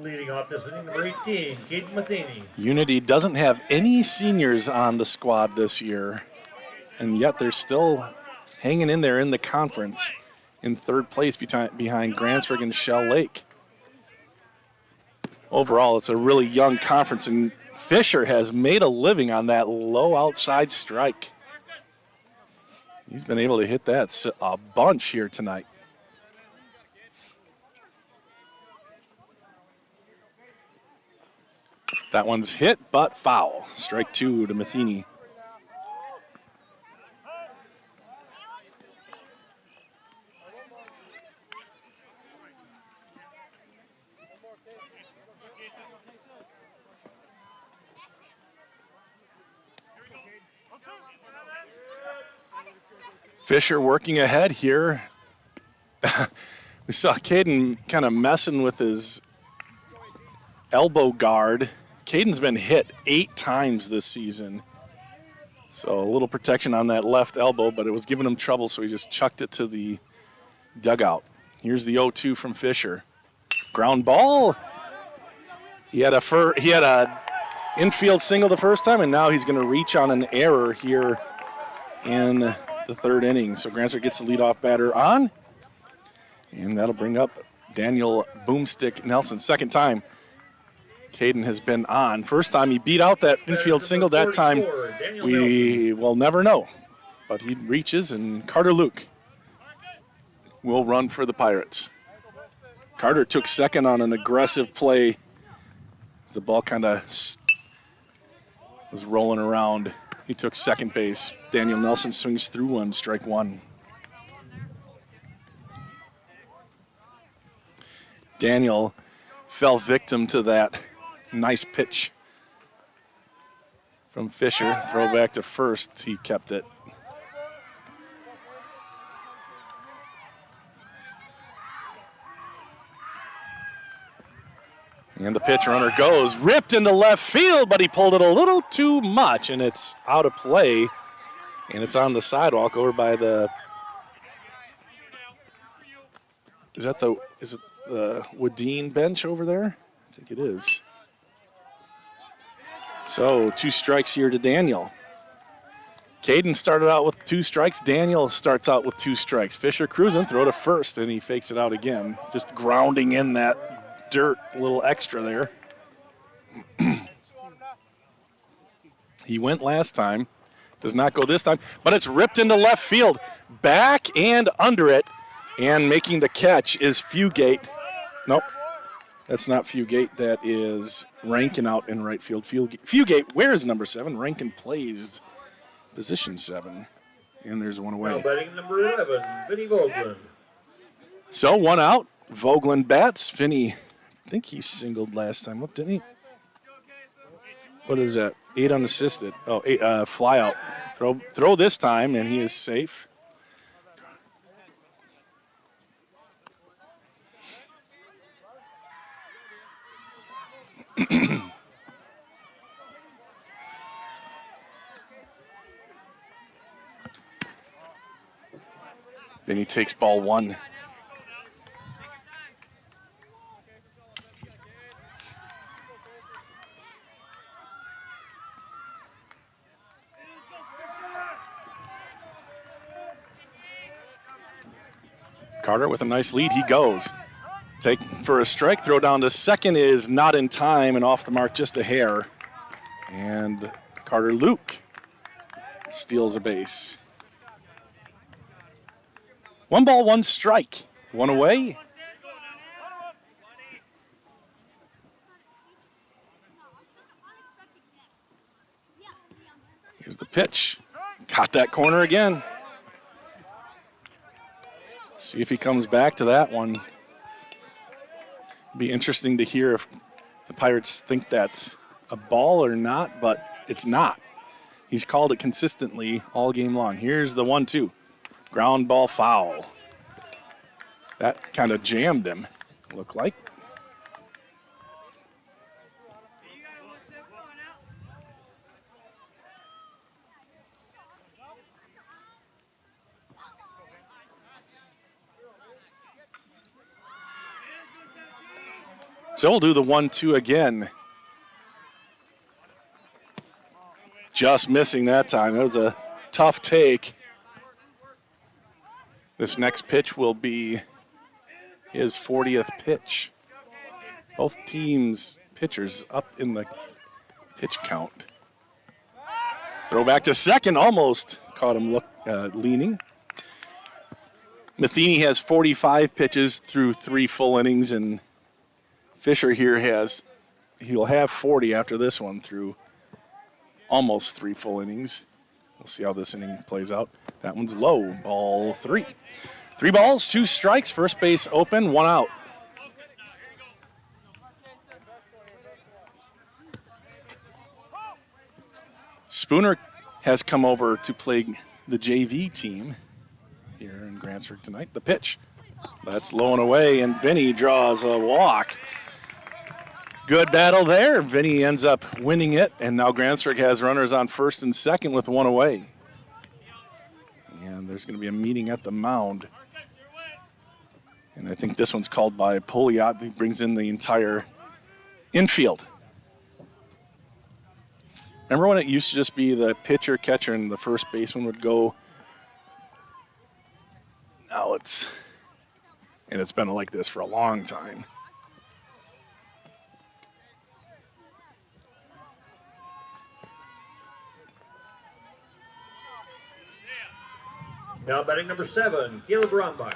Leading off this inning, number 18, Caden Matheny. Unity doesn't have any seniors on the squad this year, and yet they're still hanging in there in the conference in third place behind Grantsburg and Shell Lake. Overall, it's a really young conference, and Fisher has made a living on that low outside strike. He's been able to hit that a bunch here tonight. That one's hit, but foul. Strike 2 to Matheny. Fisher working ahead here. We saw Caden kind of messing with his elbow guard. Caden's been hit 8 times this season. So a little protection on that left elbow, but it was giving him trouble, so he just chucked it to the dugout. Here's the 0-2 from Fisher. Ground ball. He had a infield single the first time, and now he's going to reach on an error here in the third inning. So Grantsburg gets the leadoff batter on, and that'll bring up Daniel Boomstick Nelson. Second time Caden has been on. First time he beat out that infield single. That time we will never know. But he reaches, and Carter Luke will run for the Pirates. Carter took second on an aggressive play as the ball kind of was rolling around. He took second base. Daniel Nelson swings through one, strike 1. Daniel fell victim to that nice pitch from Fisher. Throw back to first. He kept it. And the pitch runner goes, ripped into left field, but he pulled it a little too much, and it's out of play. And it's on the sidewalk over by the, is it the Wadeen bench over there? I think it is. So 2 strikes here to Daniel. Caden started out with 2 strikes. Daniel starts out with 2 strikes. Fisher cruising, throw to first, and he fakes it out again. Just grounding in that dirt, a little extra there. He went last time. Does not go this time, but it's ripped into left field. Back and under it, and making the catch is Fugate. Nope. That's not Fugate. That is Rankin out in right field. Fugate, where is number 7? Rankin plays position 7. And there's one away. Now batting number 11, Vinny Vogelin. So 1 out. Vogelin bats. Vinny, I think he singled last time up, didn't he? What is that? 8 unassisted. Oh, 8 fly out. Throw this time, and he is safe. Then he takes ball 1. Carter with a nice lead, he goes. Take for a strike, throw down to second is not in time and off the mark just a hair. And Carter Luke steals a base. 1 ball, 1 strike. 1 away. Here's the pitch. Caught that corner again. See if he comes back to that one. Be interesting to hear if the Pirates think that's a ball or not, but it's not. He's called it consistently all game long. Here's the 1-2. Ground ball foul. That kind of jammed him, looked like. So we'll do the 1-2 again. Just missing that time. That was a tough take. This next pitch will be his 40th pitch. Both teams' pitchers up in the pitch count. Throw back to second, almost caught him leaning. Matheny has 45 pitches through 3 full innings, and Fisher here he'll have 40 after this one through almost 3 full innings. We'll see how this inning plays out. That one's low, ball 3. 3 balls, 2 strikes, first base open, 1 out. Spooner has come over to play the JV team here in Grantsburg tonight. The pitch, that's low and away, and Vinny draws a walk. Good battle there. Vinny ends up winning it, and now Grantsburg has runners on first and second with 1 away. And there's going to be a meeting at the mound. And I think this one's called by Poliot. He brings in the entire infield. Remember when it used to just be the pitcher, catcher, and the first baseman would go? Now it's been like this for a long time. Now batting number 7, Caleb Rombach.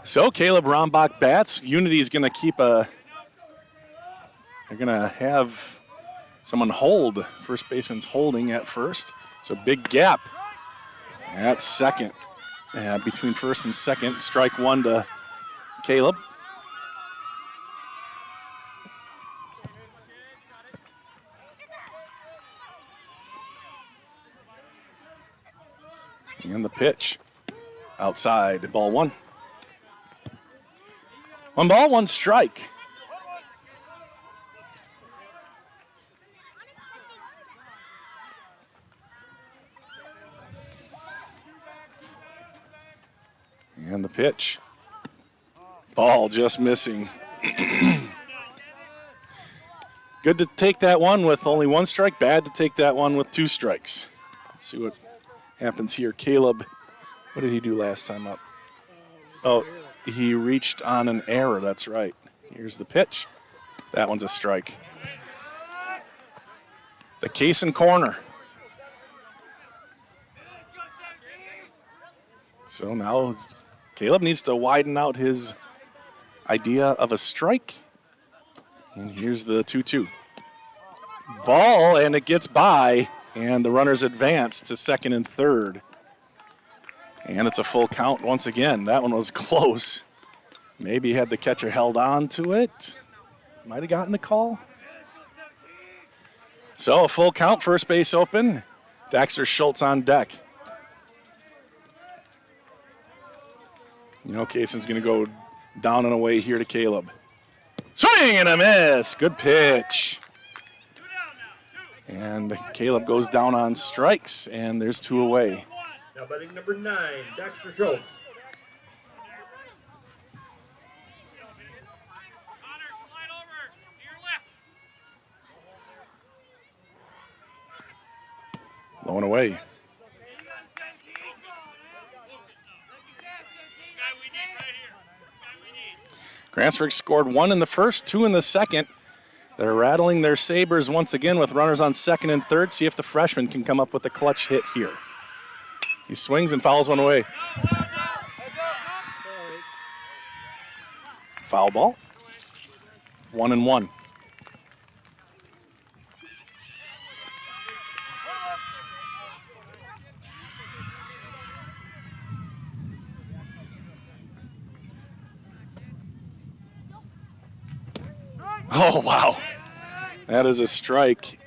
So Caleb Rombach bats. Unity is going to keep they're going to have someone hold. First baseman's holding at first. So big gap at second. Between first and second. Strike 1 to Caleb. And the pitch outside, ball 1. 1 ball, 1 strike. And the pitch. Ball just missing. Good to take that one with only 1 strike. Bad to take that one with 2 strikes. Let's see what happens here. Caleb, what did he do last time up? Oh, he reached on an error. That's right. Here's the pitch. That one's a strike. The Kaysen corner. So now Caleb needs to widen out his idea of a strike. And here's the 2-2. Ball, and it gets by, and the runners advance to second and third. And it's a full count once again. That one was close. Maybe had the catcher held on to it. Might have gotten the call. So a full count, first base open. Daxter Schultz on deck. You know, Kayson's going to go down and away here to Caleb. Swing and a miss. Good pitch. And Caleb goes down on strikes, and there's 2 away. Now batting number 9, Daxter Schultz. Low and away. Grantsburg scored 1 in the first, 2 in the second. They're rattling their sabers once again with runners on second and third. See if the freshman can come up with a clutch hit here. He swings and fouls one away. Foul ball. 1-1. Oh, wow. That is a strike.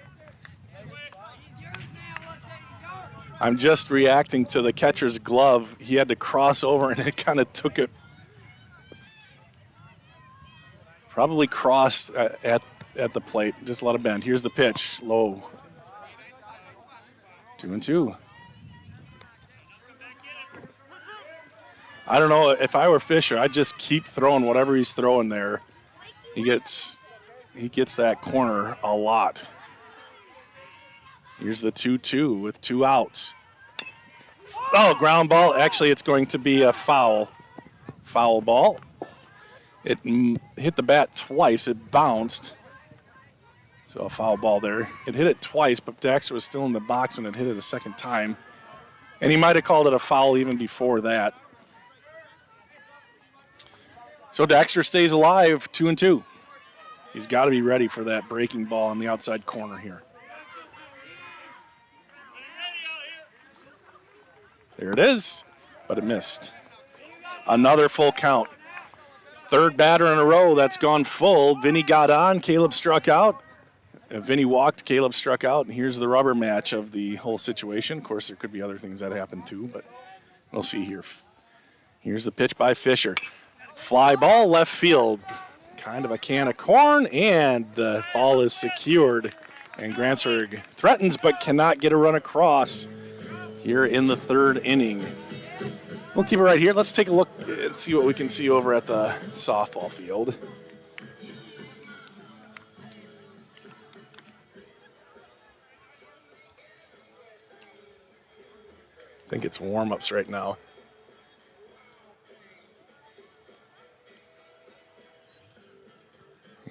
I'm just reacting to the catcher's glove. He had to cross over, and it kind of took it. Probably crossed at the plate. Just let it bend. Here's the pitch. Low. 2-2. I don't know. If I were Fisher, I'd just keep throwing whatever he's throwing there. He gets that corner a lot. Here's the 2-2 with 2 outs. Oh, ground ball. Actually, it's going to be a foul. Foul ball. It hit the bat twice. It bounced. So a foul ball there. It hit it twice, but Daxter was still in the box when it hit it a second time. And he might have called it a foul even before that. So Daxter stays alive, 2-2. He's got to be ready for that breaking ball on the outside corner here. There it is, but it missed. Another full count. Third batter in a row that's gone full. Vinny got on, Caleb struck out. Vinny walked, Caleb struck out, and here's the rubber match of the whole situation. Of course, there could be other things that happen too, but we'll see here. Here's the pitch by Fisher. Fly ball, left field. Kind of a can of corn, and the ball is secured. And Grantsburg threatens but cannot get a run across here in the third inning. We'll keep it right here. Let's take a look and see what we can see over at the softball field. I think it's warm-ups right now.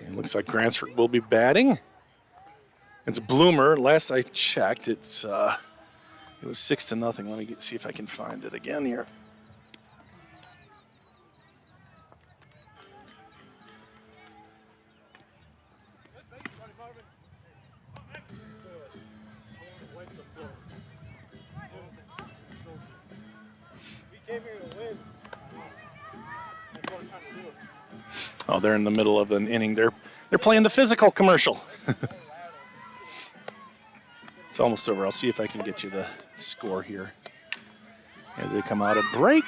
It looks like Grantsburg will be batting. It's Bloomer. Last I checked, it was 6-0. Let me see if I can find it again here. Oh, they're in the middle of an inning. They're playing the physical commercial. It's almost over. I'll see if I can get you the score here as they come out of break.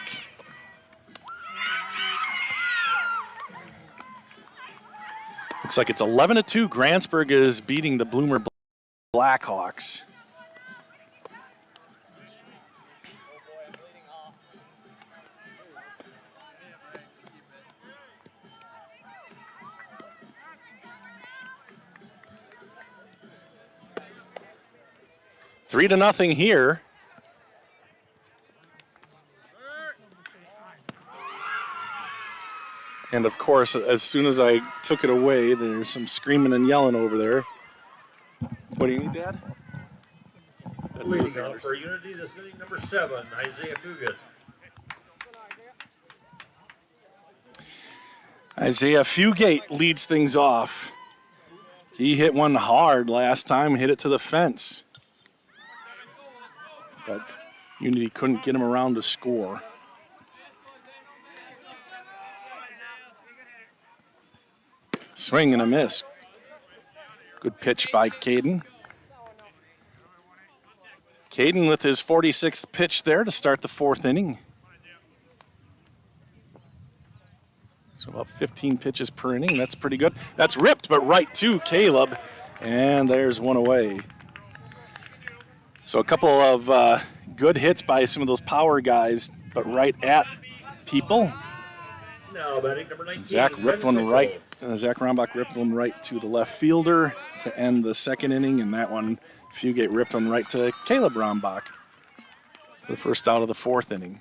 Looks like it's 11-2. Grantsburg is beating the Bloomer Blackhawks. Three to nothing here. And of course, as soon as I took it away, there's some screaming and yelling over there. What do you need, Dad? Leading off for Unity, this inning number 7, Isaiah Coogan. Isaiah Fugate leads things off. He hit one hard last time, hit it to the fence. But Unity couldn't get him around to score. Swing and a miss. Good pitch by Caden. Caden with his 46th pitch there to start the 4th inning. So about 15 pitches per inning. That's pretty good. That's ripped, but right to Caleb. And there's one away. So a couple of good hits by some of those power guys, but right at people. Now batting number 19. Zach ripped one right. Zach Rombach ripped one right to the left fielder to end the 2nd inning, and that one, Fugate ripped one right to Caleb Rombach for the first out of the 4th inning.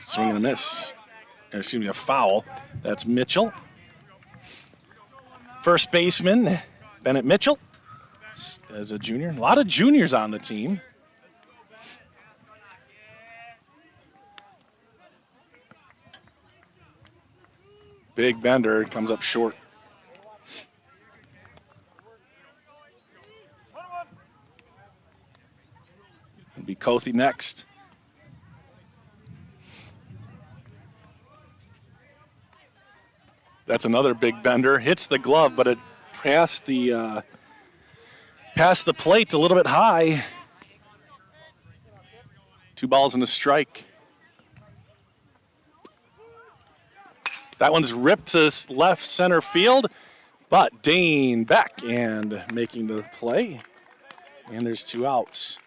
Swing and a miss. Excuse me, a foul. That's Mitchell. First baseman, Bennett Mitchell, as a junior. A lot of juniors on the team. Big bender, comes up short. It'll be Kothi next. That's another big bender. Hits the glove, but it passed the plate a little bit high. 2 balls and a strike. That one's ripped to left center field, but Dane back and making the play. And there's 2 outs.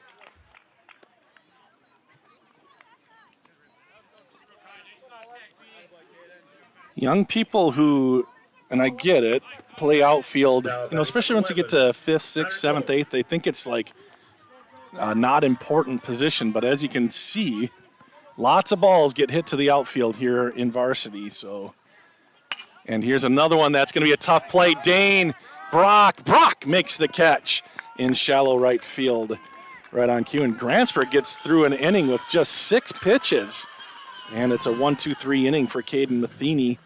Young people who, and I get it, play outfield, especially once you get to 5th, 6th, 7th, 8th, they think it's like a not important position. But as you can see, lots of balls get hit to the outfield here in varsity. So, and here's another one that's going to be a tough play. Dane, Brock makes the catch in shallow right field, right on cue. And Grantsburg gets through an inning with just 6 pitches. And it's a 1-2-3 inning for Caden Matheny.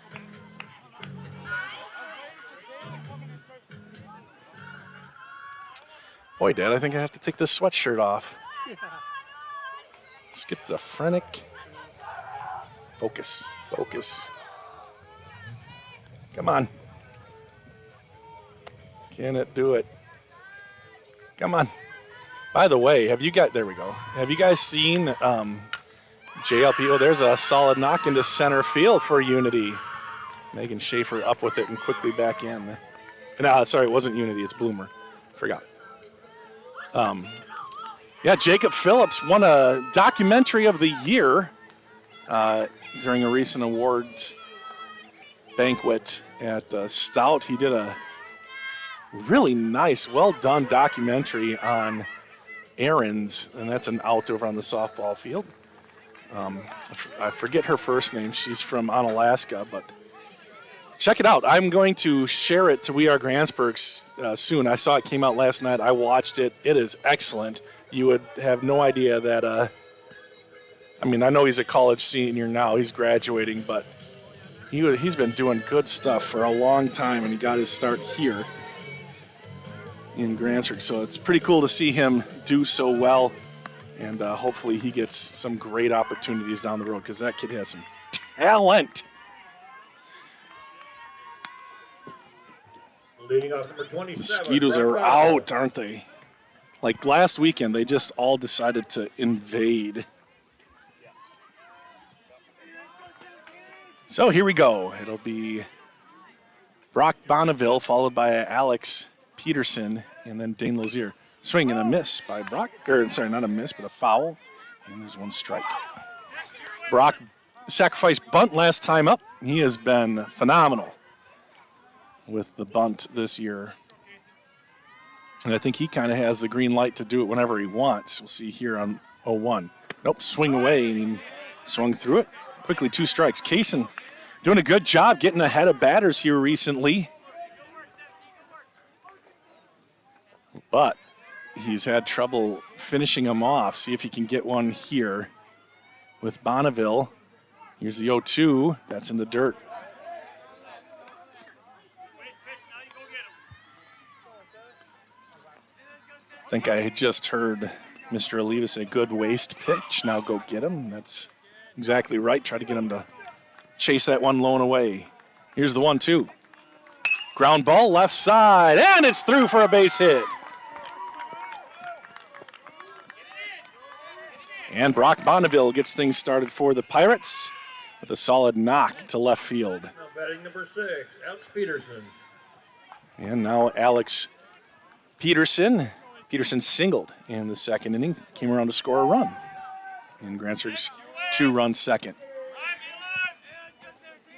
Boy, Dad, I think I have to take this sweatshirt off. Schizophrenic. Focus. Come on. Can it do it? Come on. By the way, there we go. Have you guys seen JLP? Oh, there's a solid knock into center field for Unity. Megan Schaefer up with it and quickly back in. Sorry, it wasn't Unity, it's Bloomer. Forgot. Jacob Phillips won a documentary of the year during a recent awards banquet at Stout. He did a really nice, well-done documentary on errands, and that's an out over on the softball field. I forget her first name. She's from Onalaska, but check it out. I'm going to share it to We Are Grantsburg soon. I saw it came out last night. I watched it. It is excellent. You would have no idea that, I know he's a college senior now. He's graduating, but he's been doing good stuff for a long time, and he got his start here in Grantsburg. So it's pretty cool to see him do so well, and hopefully he gets some great opportunities down the road because that kid has some talent. Leading off number 27. Mosquitoes are out, aren't they? Like last weekend, they just all decided to invade. So here we go. It'll be Brock Bonneville followed by Alex Peterson and then Dane Lozier. Swing and a miss by Brock. Not a miss, but a foul. And there's 1 strike. Brock sacrificed bunt last time up. He has been phenomenal with the bunt this year. And I think he kind of has the green light to do it whenever he wants. We'll see here on 0-1. Nope, swing away, and he swung through it. Quickly 2 strikes. Kaysen doing a good job getting ahead of batters here recently. But he's had trouble finishing them off. See if he can get one here with Bonneville. Here's the 0-2. That's in the dirt. I think I just heard Mr. Oliva say good waist pitch. Now go get him. That's exactly right. Try to get him to chase that one low and away. Here's the 1-2. Ground ball left side, and it's through for a base hit. And Brock Bonneville gets things started for the Pirates with a solid knock to left field. Now batting number 6, Alex Peterson. And now Alex Peterson. Peterson singled in the second inning, came around to score a run in Grantsburg's 2-run second.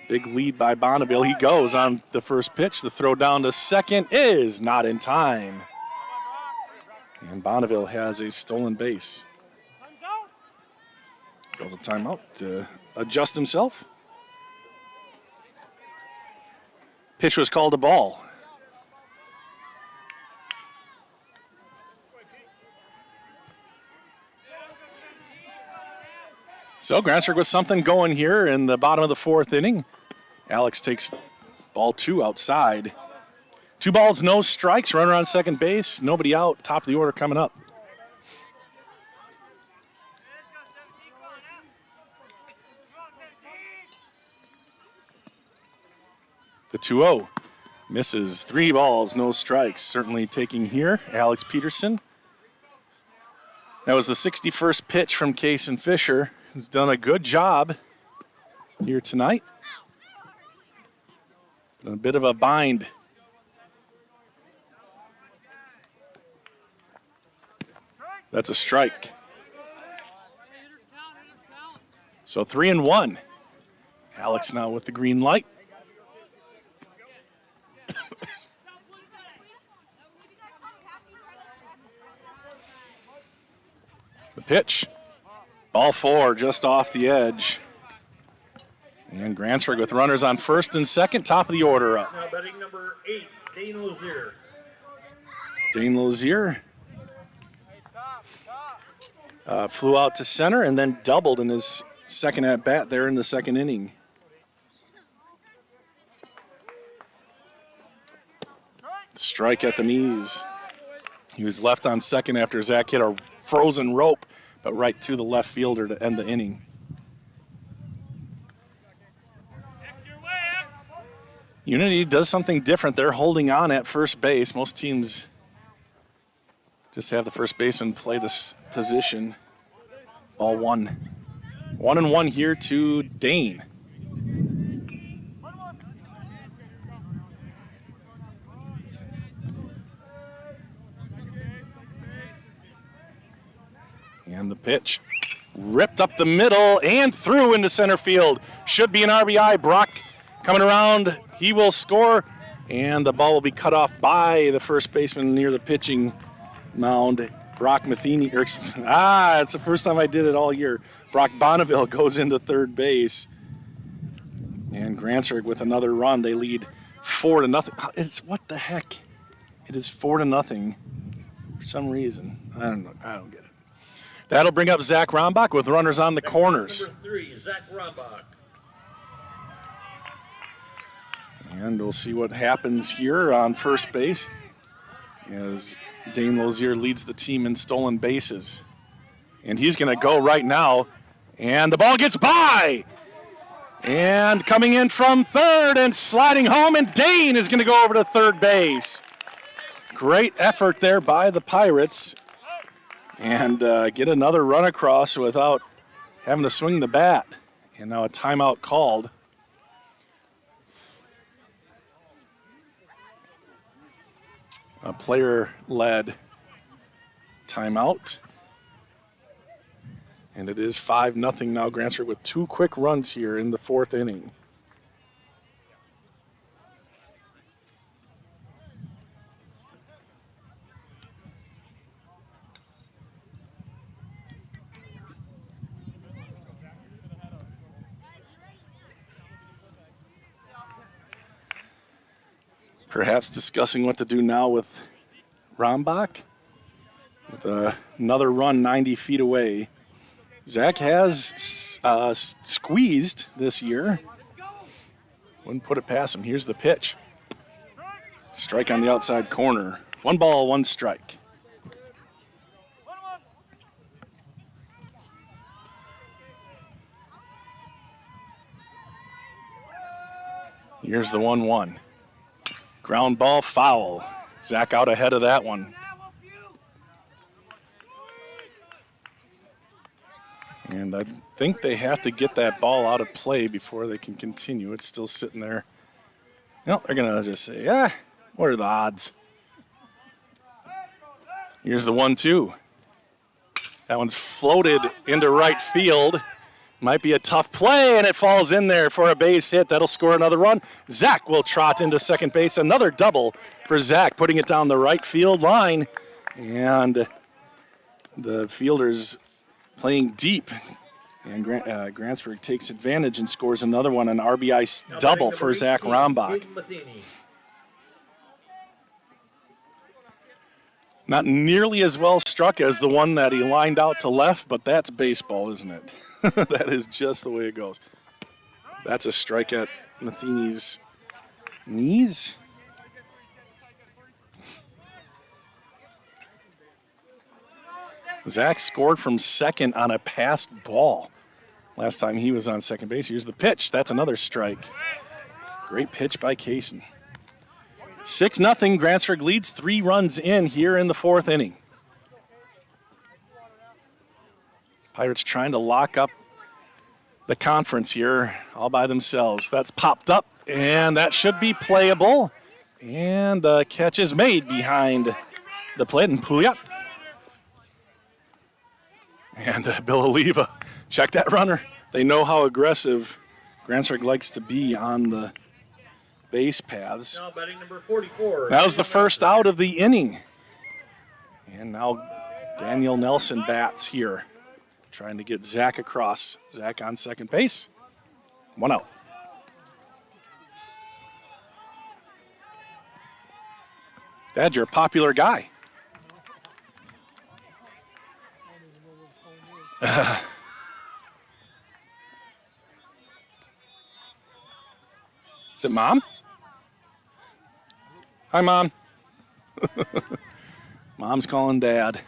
Big lead by Bonneville. He goes on the first pitch. The throw down to second is not in time. And Bonneville has a stolen base. Calls a timeout to adjust himself. Pitch was called a ball. So Grantsburg with something going here in the bottom of the 4th inning. Alex takes ball 2 outside. 2 balls, no strikes. Runner on second base. Nobody out. Top of the order coming up. The 2-0 misses. 3 balls, no strikes. Certainly taking here, Alex Peterson. That was the 61st pitch from Cason Fisher, who's done a good job here tonight. In a bit of a bind. That's a strike. So 3-1. Alex now with the green light. The pitch. Ball 4 just off the edge. And Grantsburg with runners on first and second, top of the order up. Now batting number 8, Dane Lazier. Dane Lazier flew out to center and then doubled in his second at bat there in the second inning. Strike at the knees. He was left on second after Zach hit a frozen rope, but right to the left fielder to end the inning. Unity does something different. They're holding on at first base. Most teams just have the first baseman play this position. Ball 1. 1-1 here to Dane. And the pitch ripped up the middle and through into center field. Should be an RBI. Brock coming around. He will score, and the ball will be cut off by the first baseman near the pitching mound. Brock Matheny. It's the first time I did it all year. Brock Bonneville goes into third base. And Grantsburg with another run. They lead 4-0. It's what the heck? It is 4-0 for some reason. I don't know. I don't get it. That'll bring up Zach Rombach with runners on the corners. Number 3, Zach Rombach. And we'll see what happens here on first base as Dane Lazier leads the team in stolen bases. And he's going to go right now. And the ball gets by. And coming in from third and sliding home, and Dane is going to go over to third base. Great effort there by the Pirates. And get another run across without having to swing the bat. And now a timeout called. A player-led timeout. And it is 5-0 now. Grantsburg with 2 quick runs here in the 4th inning. Perhaps discussing what to do now with Rombach. With another run 90 feet away. Zach has squeezed this year. Wouldn't put it past him. Here's the pitch. Strike on the outside corner. 1 ball, 1 strike. Here's the 1-1. Ground ball, foul. Zach out ahead of that one. And I think they have to get that ball out of play before they can continue. It's still sitting there. No, they're going to just say, what are the odds? Here's the 1-2. That one's floated into right field. Might be a tough play, and it falls in there for a base hit. That'll score another run. Zach will trot into second base. Another double for Zach, putting it down the right field line. And the fielders playing deep. And Grantsburg takes advantage and scores another one, an RBI double for Zach Rombach. Not nearly as well struck as the one that he lined out to left, but that's baseball, isn't it? That is just the way it goes. That's a strike at Matheny's knees. Zach scored from second on a passed ball last time he was on second base. Here's the pitch. That's another strike. Great pitch by Kaysen. 6-0. Grantsburg leads 3 runs in here in the 4th inning. Pirates trying to lock up the conference here all by themselves. That's popped up, and that should be playable. And the catch is made behind the plate, and Pouliot. And Bill Oliva, check that runner. They know how aggressive Grantsburg likes to be on the base paths. Now batting number 44. That was the first out of the inning. And now Daniel Nelson bats here, trying to get Zach across. Zach on second base. 1 out. Dad, you're a popular guy. Is it Mom? Hi, Mom. Mom's calling Dad.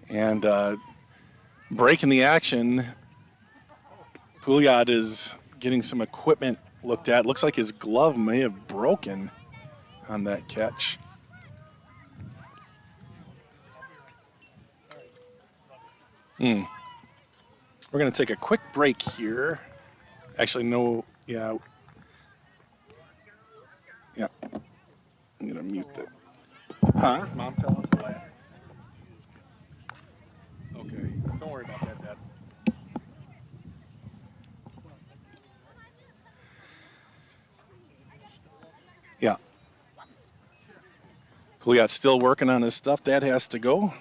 And breaking the action, Pouliot is getting some equipment looked at. Looks like his glove may have broken on that catch. We're going to take a quick break here. Actually, no, yeah. I'm going to mute that. Huh? Mom fell off the ladder. Okay, don't worry about that, Dad. Yeah. Pouliot's still working on his stuff. Dad has to go.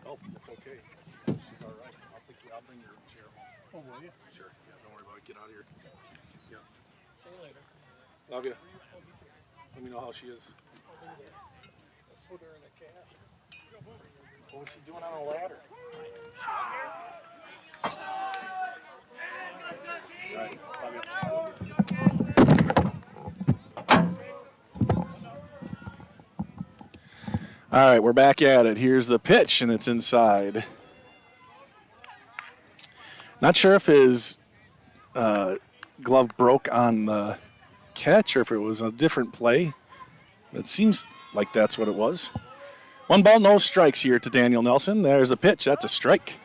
Oh, it's okay. She's all right. I'll bring your chair home. Oh, will you? Sure. Yeah, don't worry about it. Get out of here. Yeah. See you later. Love you. Let me know how she is. Put her in a cast. What was she doing on a ladder? All right. Love you. All right, we're back at it. Here's the pitch, and it's inside. Not sure if his glove broke on the catch or if it was a different play. It seems like that's what it was. 1 ball, no strikes here to Daniel Nelson. There's a pitch. That's a strike.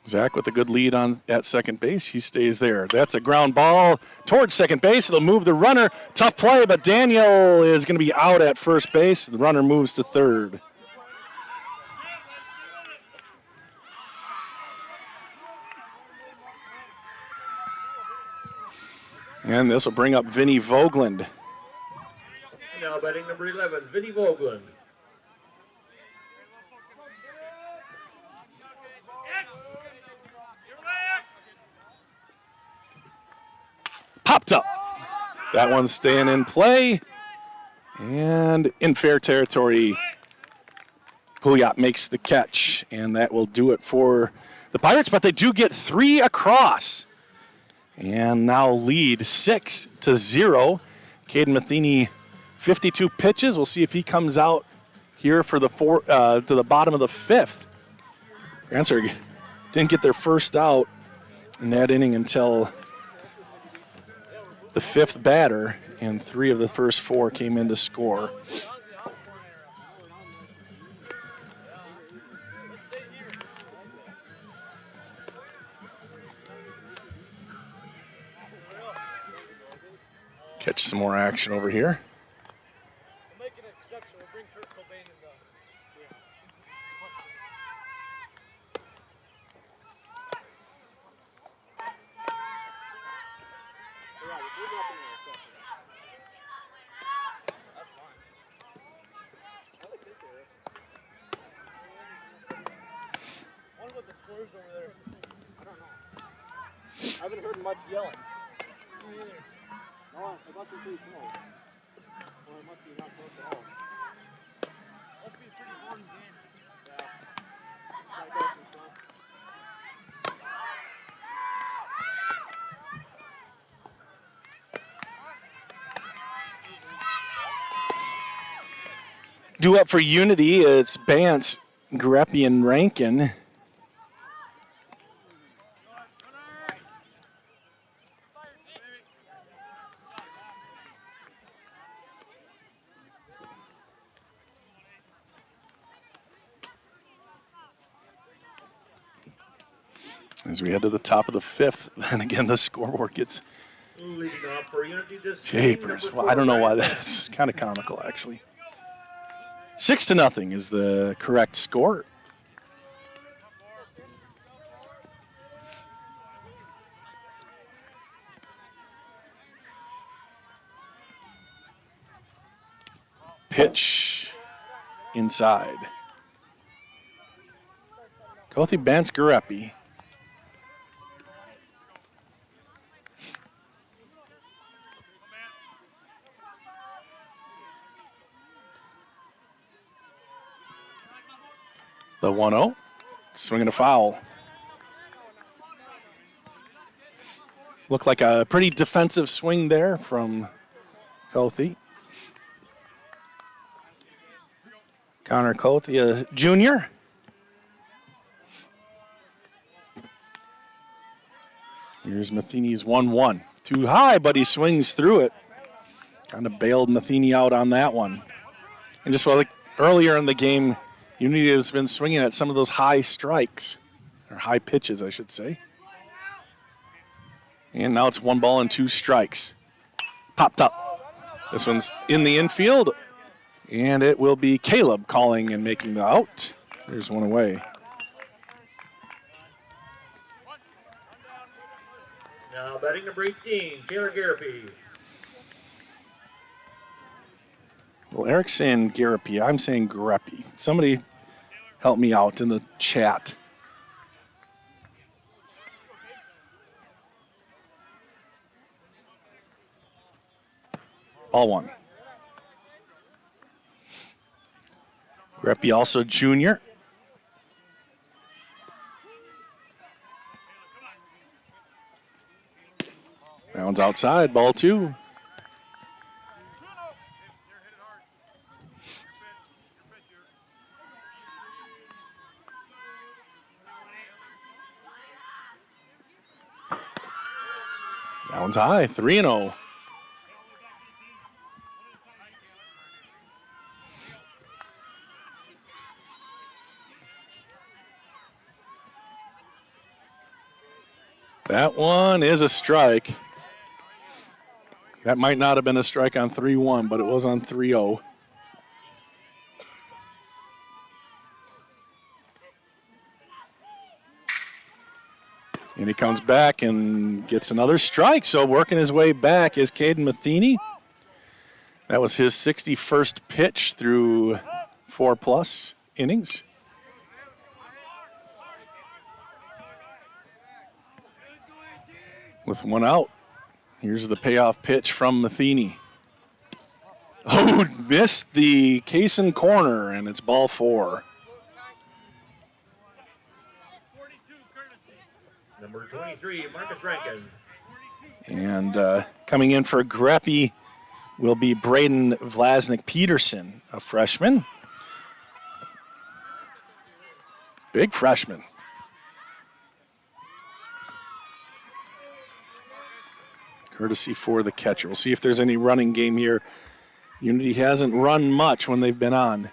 Zach with a good lead on at second base. He stays there. That's a ground ball towards second base. It'll move the runner. Tough play, but Daniel is going to be out at first base. The runner moves to third. And this will bring up Vinny Vogeland. Now batting number 11, Vinny Vogeland. Popped up. That one's staying in play. And in fair territory, Pouliot makes the catch, and that will do it for the Pirates, but they do get 3 across. And now lead 6-0. Caden Matheny, 52 pitches. We'll see if he comes out here for the to the bottom of the 5th. Grantsburg didn't get their first out in that inning until the 5th batter, and 3 of the first 4 came in to score. Catch some more action over here. I haven't heard much yelling. No, it must be pretty close. Or it must be not close at all. Must be a pretty warm game. Yeah. Gotta go some stuff. Due up for Unity, it's Bance, Greppy, and Rankin. As we head to the top of the 5th, then again the scoreboard gets Leading off for Unity this shapers. Well, I don't know why that's kind of comical, actually. 6-0 is the correct score. Pitch inside. Kothi Bance Garepi. The 1-0, swinging a foul. Looked like a pretty defensive swing there from Kothi. Connor Kothi, a junior. Here's Matheny's 1-1. Too high, but he swings through it. Kind of bailed Matheny out on that one. And just like earlier in the game, Unity has been swinging at some of those high strikes, or high pitches, I should say. And now it's 1-2 strikes. Popped up. This one's in the infield, and it will be Caleb calling and making the out. There's one away. Now batting number 18, Taylor Garapi. Well, Eric's saying Garepi. I'm saying Garepi. Somebody help me out in the chat. Ball one. Garepi also junior. That one's outside. Ball 2. That one's high, 3-0. That one is a strike. That might not have been a strike on 3-1, but it was on 3-0. And he comes back and gets another strike. So working his way back is Caden Matheny. That was his 61st pitch through 4+ innings. With one out, Here's the payoff pitch from Matheny. Oh, missed the Kaysen corner, and it's ball 4. Number 23, Marcus Rankin. And coming in for Greppy will be Braden Vlasnik-Peterson, a freshman. Big freshman. Courtesy for the catcher. We'll see if there's any running game here. Unity hasn't run much when they've been on.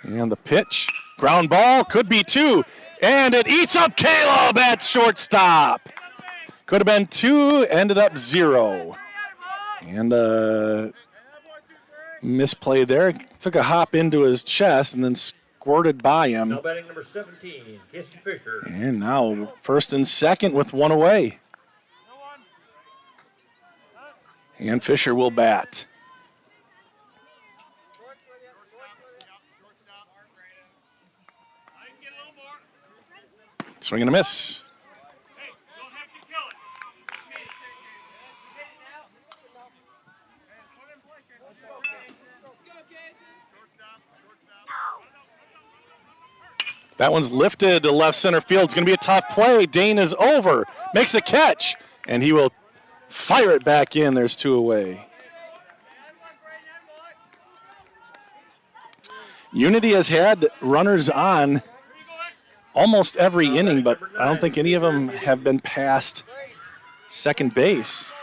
And the pitch, ground ball, could be 2. And it eats up Caleb at shortstop. Could have been 2, ended up 0. And misplay there. Took a hop into his chest and then squirted by him. Now batting number 17, Casey Fisher. And now first and second with 1 away. And Fisher will bat. Swing and a miss. That one's lifted to left center field. It's going to be a tough play. Dane is over, makes the catch, and he will fire it back in. There's 2 away. Unity has had runners on almost every inning, but I don't think any of them have been past second base.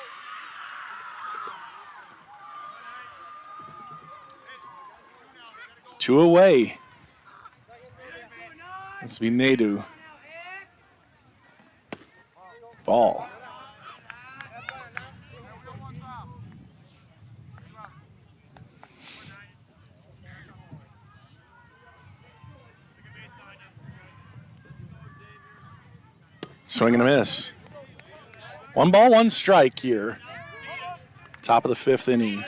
Two away. It's be Nadu. Ball. Swing and a miss. 1 ball, 1 strike here. Top of the 5th inning.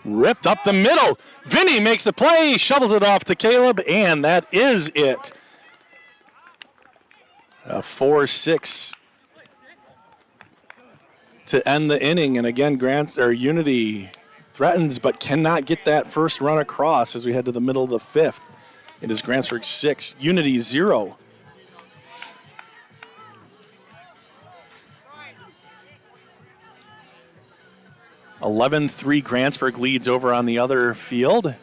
Ripped up the middle. Vinny makes the play, shovels it off to Caleb, and that is it. A 4-6 to end the inning. And again, Unity threatens but cannot get that first run across as we head to the middle of the 5th. It is Grantsburg 6, Unity 0. (11-3) Grantsburg leads over on the other field.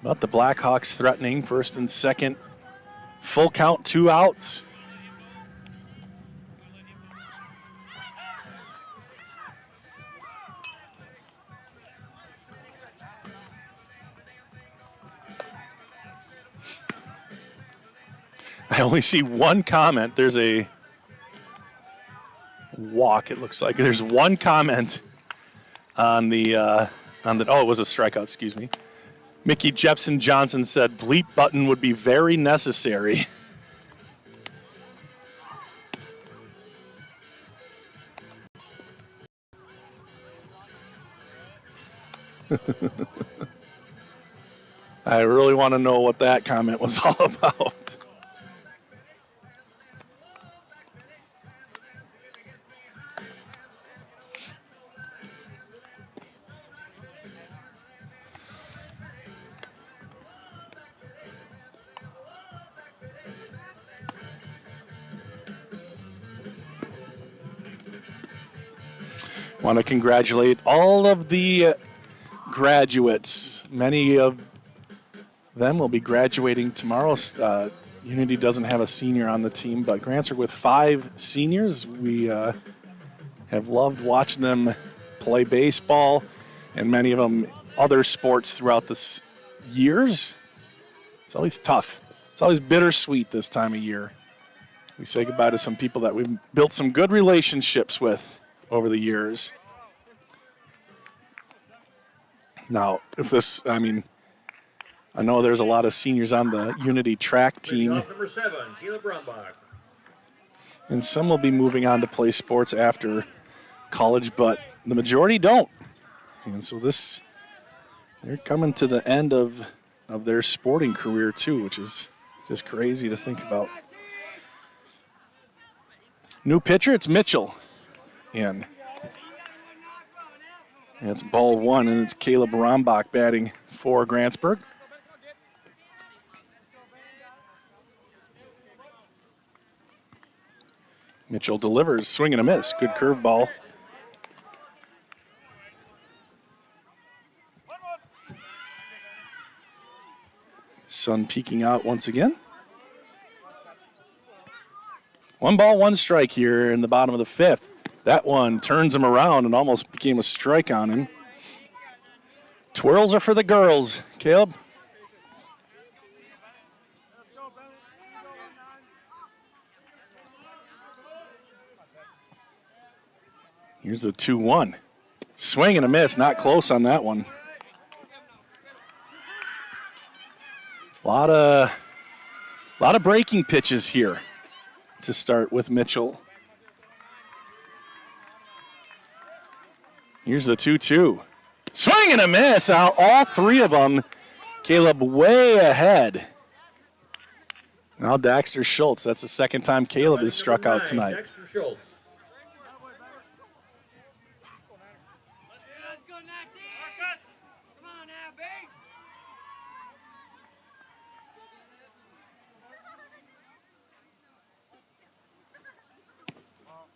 But the Blackhawks threatening first and second. Full count, 2 outs. I only see one comment. There's a walk, it looks like. There's one comment on the oh, it was a strikeout, excuse me. Mickey Jepson Johnson said bleep button would be very necessary. I really want to know what that comment was all about. Want to congratulate all of the graduates. Many of them will be graduating tomorrow. Unity doesn't have a senior on the team, but Grantsburg with 5 seniors. We have loved watching them play baseball and many of them other sports throughout the years. It's always tough. It's always bittersweet this time of year. We say goodbye to some people that we've built some good relationships with over the years. Now, if this, I know there's a lot of seniors on the Unity track team. Number 7, Caleb Brombach. And some will be moving on to play sports after college, but the majority don't. And so they're coming to the end of of their sporting career too, which is just crazy to think about. New pitcher, it's Mitchell in. And it's ball one, and it's Caleb Rombach batting for Grantsburg. Mitchell delivers, swing and a miss. Good curveball. Sun peeking out once again. 1 ball, 1 strike here in the bottom of the 5th. That one turns him around and almost became a strike on him. Twirls are for the girls. Caleb? Here's the 2-1. Swing and a miss, not close on that one. A lot of breaking pitches here to start with Mitchell. Here's the 2-2. Swing and a miss out, all 3 of them. Caleb way ahead. Now Daxter Schultz. That's the second time Caleb has struck out tonight. Daxter Schultz.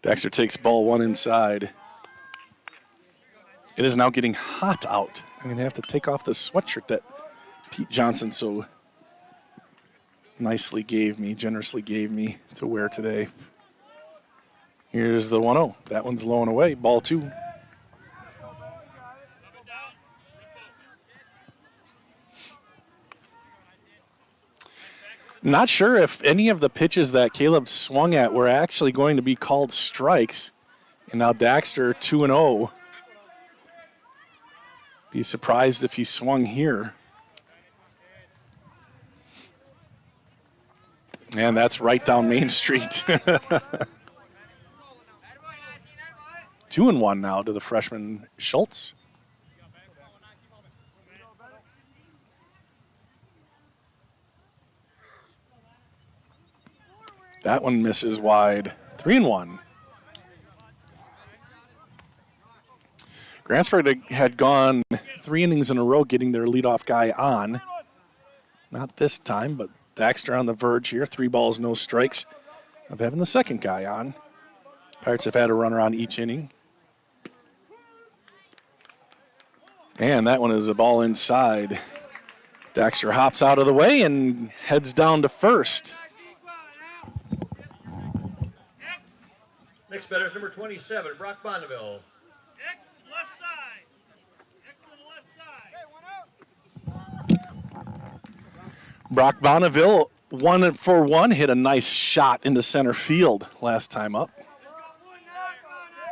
Daxter takes ball 1 inside. It is now getting hot out. I'm going to have to take off the sweatshirt that Pete Johnson so nicely generously gave me to wear today. Here's the 1-0. That one's low and away. Ball 2. Not sure if any of the pitches that Caleb swung at were actually going to be called strikes. And now Daxter 2-0. Be surprised if he swung here. And that's right down Main Street. 2-1 now to the freshman Schultz. That one misses wide. 3-1. Grantsburg had gone 3 innings in a row getting their leadoff guy on. Not this time, but Daxter on the verge here. 3 balls, no strikes of having the second guy on. Pirates have had a runner on each inning. And that one is a ball inside. Daxter hops out of the way and heads down to first. Next batter is number 27, Brock Bonneville. Brock Bonneville, 1-for-1, hit a nice shot into center field last time up.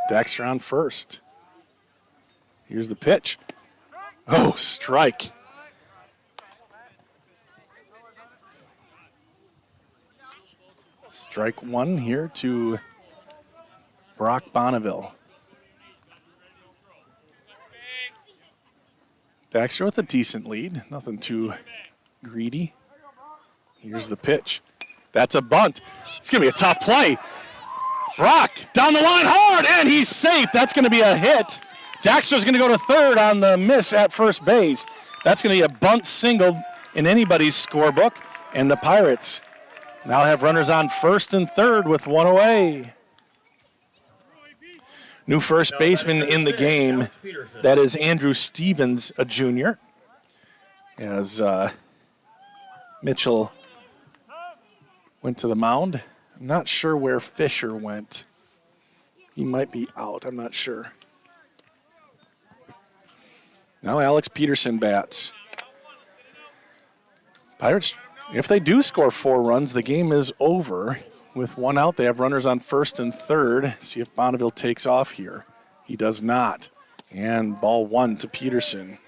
Daxter on first. Here's the pitch. Oh, strike. Strike 1 here to Brock Bonneville. Daxter with a decent lead, nothing too greedy. Here's the pitch. That's a bunt. It's going to be a tough play. Brock down the line hard, and he's safe. That's going to be a hit. Daxter's going to go to third on the miss at first base. That's going to be a bunt single in anybody's scorebook, and the Pirates now have runners on first and third with 1 away. New first baseman in the game. That is Andrew Stevens, a junior. As Mitchell went to the mound. I'm not sure where Fisher went. He might be out, I'm not sure. Now Alex Peterson bats. Pirates, if they do score 4 runs, the game is over. With 1 out, they have runners on first and third. See if Bonneville takes off here. He does not. And ball 1 to Peterson.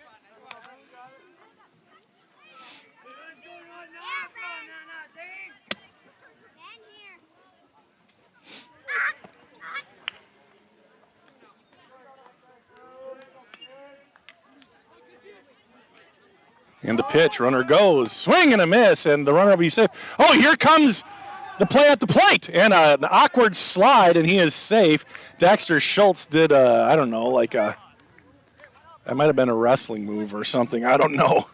And the pitch, runner goes, swing and a miss, and the runner will be safe. Oh, here comes the play at the plate, and an awkward slide, and he is safe. Dexter Schultz did, I don't know, like that might have been a wrestling move or something. I don't know.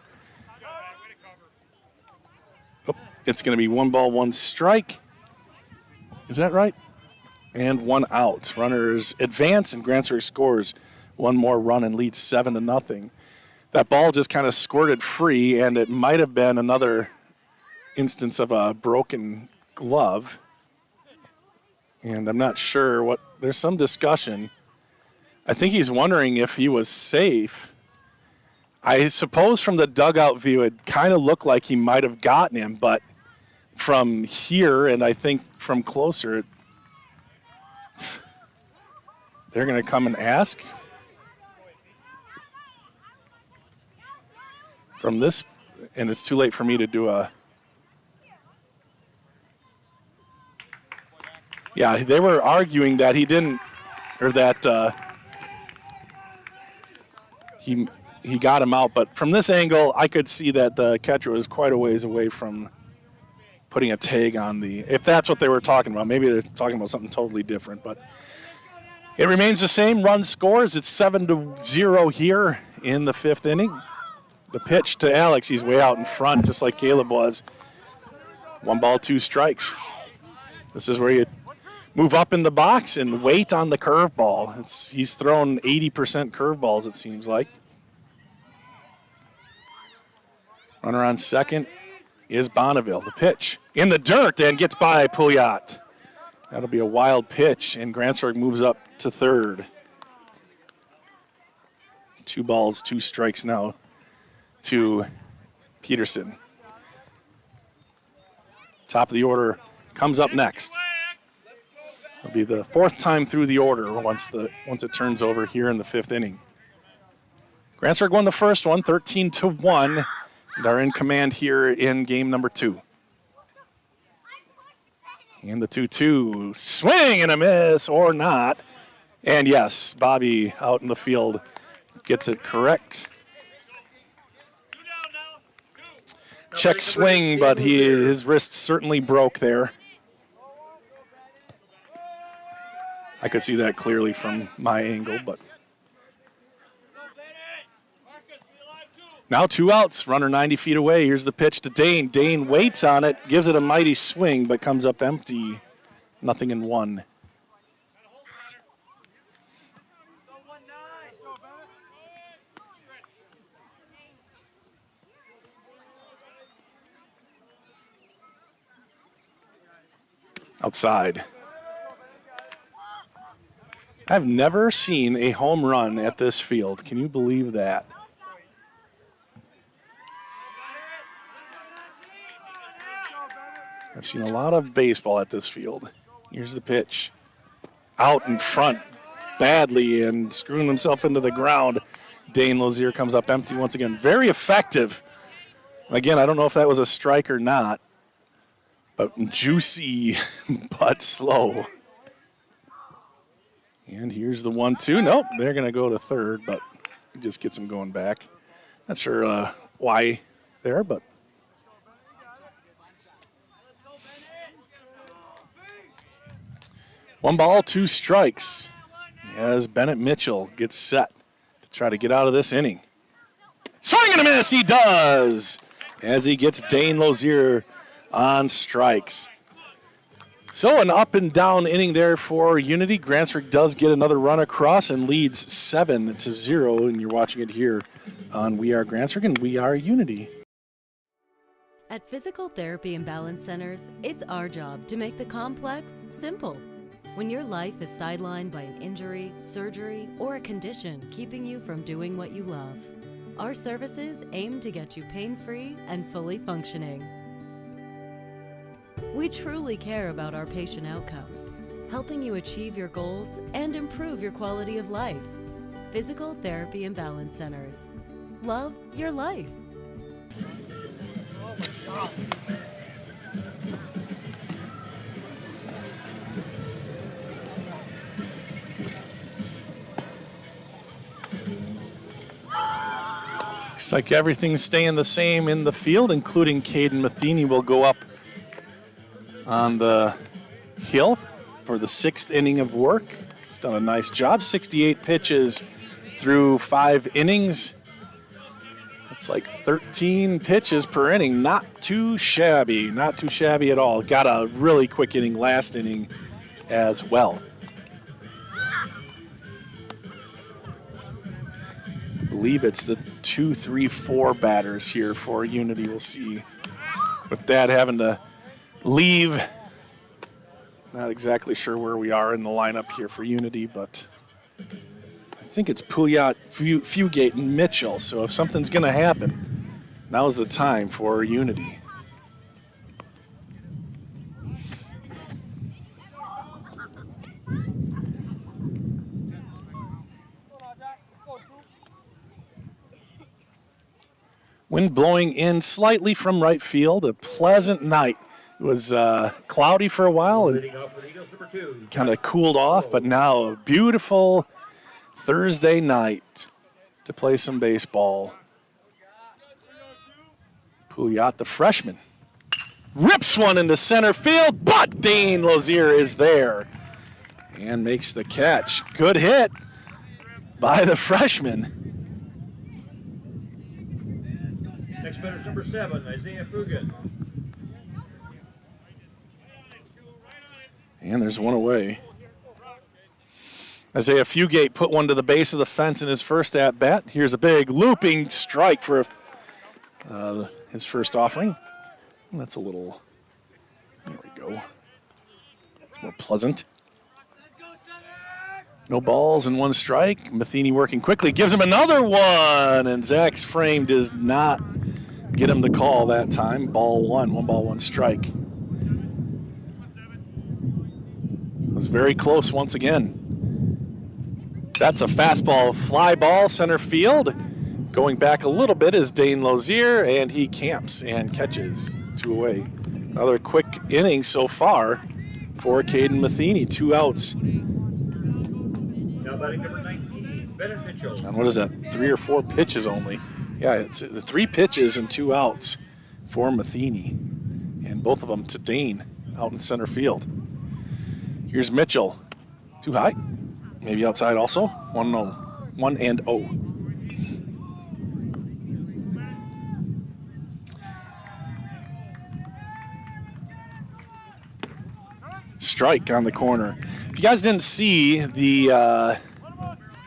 Oh, it's going to be 1 ball, 1 strike. Is that right? And 1 out. Runners advance, and Grantsburg scores 1 more run and leads 7-0. That ball just kind of squirted free, and it might have been another instance of a broken glove. And I'm not sure what, there's some discussion. I think he's wondering if he was safe. I suppose from the dugout view, it kind of looked like he might have gotten him, but from here, and I think from closer, they're going to come and ask. From this, and it's too late for me to do a. Yeah, they were arguing that he didn't, or that he got him out. But from this angle, I could see that the catcher was quite a ways away from putting a tag on the. If that's what they were talking about, maybe they're talking about something totally different. But it remains the same. Run scores. It's 7-0 here in the 5th inning. The pitch to Alex, he's way out in front, just like Caleb was. 1 ball, 2 strikes. This is where you move up in the box and wait on the curveball. He's thrown 80% curveballs, it seems like. Runner on second is Bonneville. The pitch in the dirt and gets by Pouliot. That'll be a wild pitch, and Grantsburg moves up to third. 2 balls, 2 strikes now to Peterson. Top of the order comes up next. It'll be the 4th time through the order once it turns over here in the 5th inning. Grantsburg won the first one, 13-1, and are in command here in game number 2. And the 2-2, swing and a miss or not. And yes, Bobby out in the field gets it correct. Check swing, but his wrist certainly broke there. I could see that clearly from my angle, but. Now 2 outs, runner 90 feet away. Here's the pitch to Dane. Dane waits on it, gives it a mighty swing, but comes up empty. 0-1. Outside. I've never seen a home run at this field. Can you believe that? I've seen a lot of baseball at this field. Here's the pitch. Out in front badly and screwing himself into the ground. Dane Lozier comes up empty once again. Very effective. Again, I don't know if that was a strike or not, but juicy but slow. And here's the 1-2. Nope, they're going to go to third, but he just gets him going back. Not sure why there, but. One ball, 2 strikes as Bennett Mitchell gets set to try to get out of this inning. Swing and a miss, he does, as he gets Dane Lozier on strikes. So an up and down inning there for Unity. Grantsburg does get another run across and leads 7-0, and you're watching it here on We Are Grantsburg and We Are Unity. At Physical Therapy and Balance Centers, it's our job to make the complex simple. When your life is sidelined by an injury, surgery, or a condition keeping you from doing what you love, our services aim to get you pain-free and fully functioning. We truly care about our patient outcomes, helping you achieve your goals and improve your quality of life. Physical Therapy and Balance Centers. Love your life. Oh my God. Looks like everything's staying the same in the field, including Caden Matheny will go up on the hill for the 6th inning of work. He's done a nice job. 68 pitches through 5 innings. That's like 13 pitches per inning. Not too shabby. Not too shabby at all. Got a really quick inning last inning as well. I believe it's the 2, 3, 4 batters here for Unity. We'll see. With Dad having to leave, not exactly sure where we are in the lineup here for Unity, but I think it's Pouliot, Fugate, and Mitchell. So if something's going to happen, now's the time for Unity. Wind blowing in slightly from right field. A pleasant night. It was cloudy for a while and kind of cooled off, but now a beautiful Thursday night to play some baseball. Pouliot, the freshman, rips one into center field, but Dane Lozier is there and makes the catch. Good hit by the freshman. Next batter is number 7, Isaiah Fugan. And there's one away. Isaiah Fugate put one to the base of the fence in his first at-bat. Here's a big looping strike for his first offering. And that's a little, there we go. It's more pleasant. No balls and 1 strike. Matheny working quickly, gives him another one, and Zach's frame does not get him the call that time. Ball 1, 1 ball, 1 strike. It was very close once again. That's a fastball, fly ball, center field. Going back a little bit is Dane Lozier, and he camps and catches. 2 away. Another quick inning so far for Caden Matheny. 2 outs. Now batting number 19, Bennett Mitchell. And what is that, 3 or 4 pitches only? Yeah, it's the 3 pitches and 2 outs for Matheny. And both of them to Dane out in center field. Here's Mitchell. Too high. Maybe outside also. 1-0. 1-0. Strike on the corner. If you guys didn't see the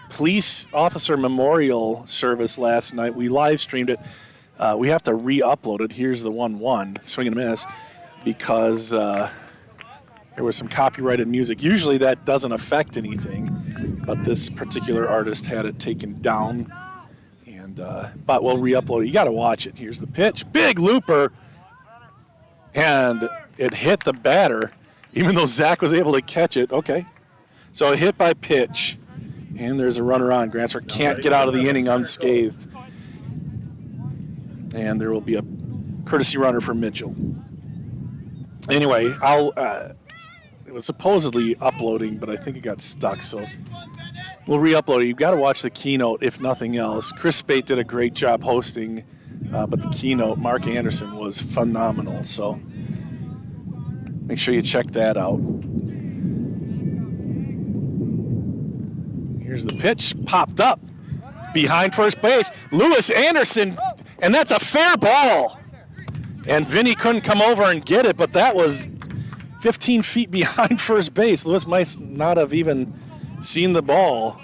police officer memorial service last night, we live streamed it. We have to re-upload it. Here's the 1-1, swing and a miss, because there was some copyrighted music. Usually that doesn't affect anything, but this particular artist had it taken down. And but we'll re-upload it. You got to watch it. Here's the pitch, big looper, and it hit the batter, even though Zach was able to catch it. Okay, so a hit by pitch, and there's a runner on. Grantsburg can't get out of the inning unscathed, and there will be a courtesy runner for Mitchell. Anyway, it was supposedly uploading, but I think it got stuck, so we'll re-upload it. You've got to watch the keynote, if nothing else. Chris Spate did a great job hosting, but the keynote, Mark Anderson, was phenomenal, so make sure you check that out. Here's the pitch, popped up behind first base. Lewis Anderson, and that's a fair ball. And Vinny couldn't come over and get it, but that was 15 feet behind first base. Lewis might not have even seen the ball.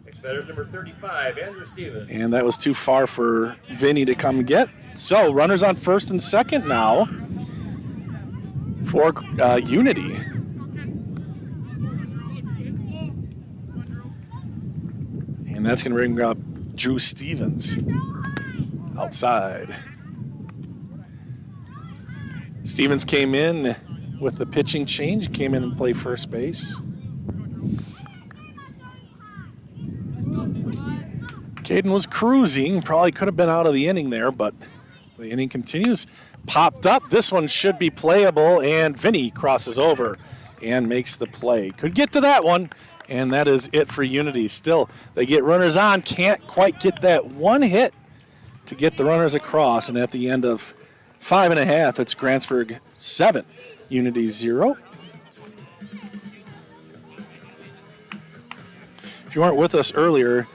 Next batter is number 35, Andrew Stevens. And that was too far for Vinny to come get. So runners on first and second now for Unity. And that's going to bring up Drew Stevens outside. Stevens came in with the pitching change, came in and played first base. Caden was cruising, probably could have been out of the inning there, but the inning continues. Popped up, this one should be playable, and Vinny crosses over and makes the play. Could get to that one, And that is it for Unity. Still, they get runners on, can't quite get that one hit to get the runners across. And at the end of 5.5, it's Grantsburg 7, Unity 0. If you weren't with us earlier,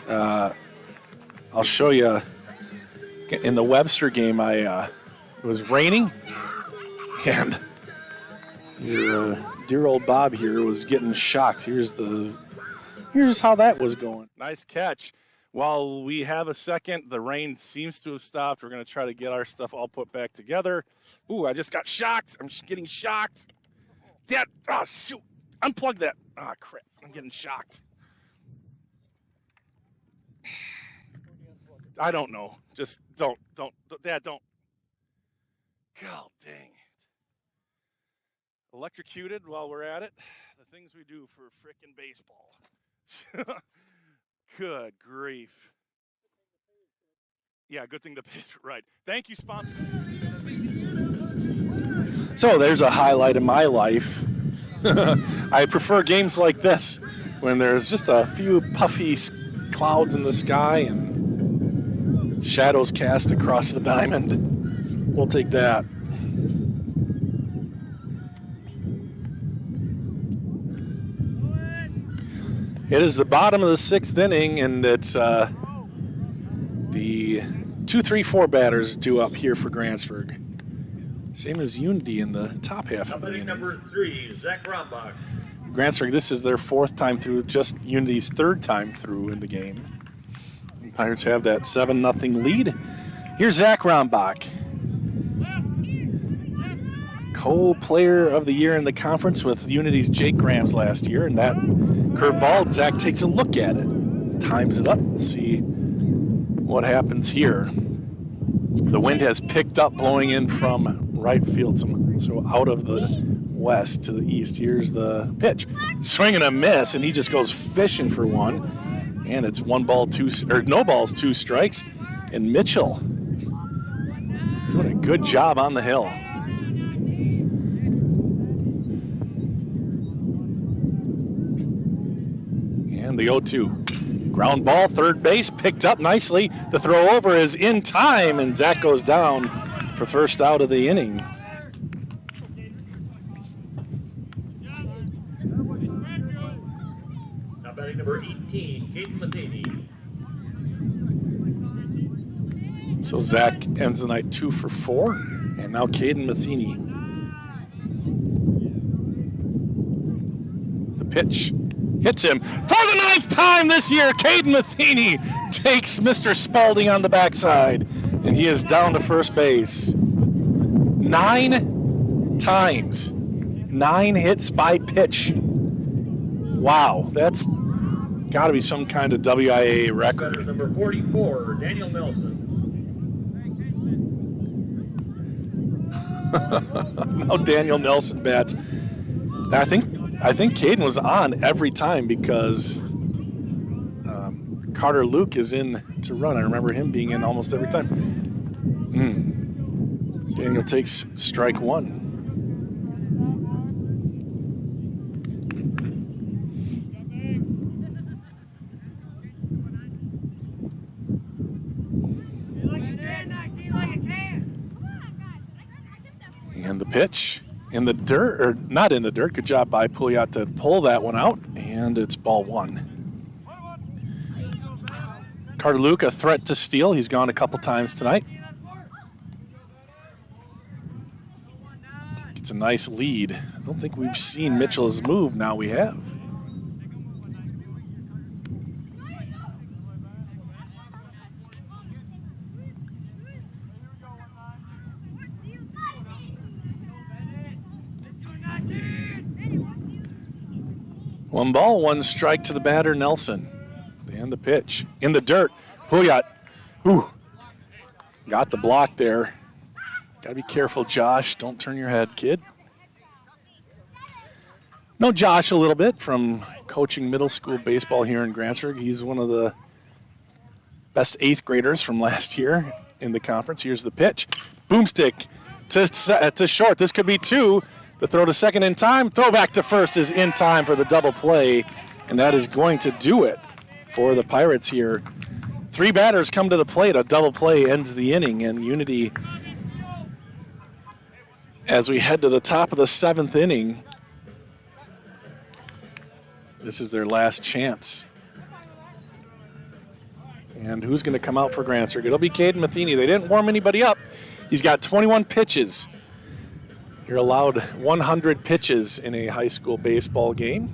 I'll show you. In the Webster game, it was raining, and your dear old Bob here was getting shocked. Here's how that was going. Nice catch. While we have a second, the rain seems to have stopped. We're going to try to get our stuff all put back together. Ooh, I just got shocked. I'm just getting shocked. Dad, oh, shoot. Unplug that. Ah, crap. I'm getting shocked. I don't know. Just don't. Dad, don't. God dang it. Electrocuted while we're at it. The things we do for frickin' baseball. Good grief. Yeah, good thing the pays right. Thank you, sponsor. So there's a highlight of my life. I prefer games like this when there's just a few puffy clouds in the sky and shadows cast across the diamond. We'll take that. It is the bottom of the 6th inning, and it's the 2-3-4 batters due up here for Grantsburg. Same as Unity in the top half of the inning. Number 3, Zach Rombach. Grantsburg, this is their 4th time through, just Unity's 3rd time through in the game. The Pirates have that 7-0 lead. Here's Zach Rombach, co-player of the year in the conference with Unity's Jake Grams last year, and that curveball, Zach takes a look at it, times it up, see what happens here. The wind has picked up, blowing in from right field, so out of the west to the east. Here's the pitch. Swing and a miss, and he just goes fishing for one. And it's no balls, 2 strikes. And Mitchell doing a good job on the hill. And the 0-2. Ground ball, third base, picked up nicely. The throw over is in time, and Zach goes down for first out of the inning. Now batting number 18, Caden Matheny. So Zach ends the night 2 for 4, and now Caden Matheny. The pitch hits him for the 9th time this year. Caden Matheny takes Mr. Spalding on the backside, and he is down to first base. 9 times, 9 hits by pitch. Wow, that's got to be some kind of WIA record. Number 44, Daniel Nelson. No Daniel Nelson bats. I think Caden was on every time because Carter Luke is in to run. I remember him being in almost every time. Daniel takes strike 1. And the pitch in the dirt, or not in the dirt. Good job by Pouliot to pull that one out, and it's ball 1. Carter Luke, a threat to steal. He's gone a couple times tonight. Gets a nice lead. I don't think we've seen Mitchell's move. Now we have. One ball, 1 strike to the batter, Nelson. And the pitch. In the dirt, Pouliot. Ooh. Got the block there. Got to be careful, Josh. Don't turn your head, kid. Know Josh a little bit from coaching middle school baseball here in Grantsburg. He's one of the best 8th graders from last year in the conference. Here's the pitch. Boomstick to short. This could be 2. The throw to second in time. Throw back to first is in time for the double play. And that is going to do it for the Pirates here. 3 batters come to the plate. A double play ends the inning, and Unity, as we head to the top of the 7th inning, this is their last chance. And who's going to come out for Grantsburg? It'll be Caden Matheny. They didn't warm anybody up. He's got 21 pitches. You're allowed 100 pitches in a high school baseball game.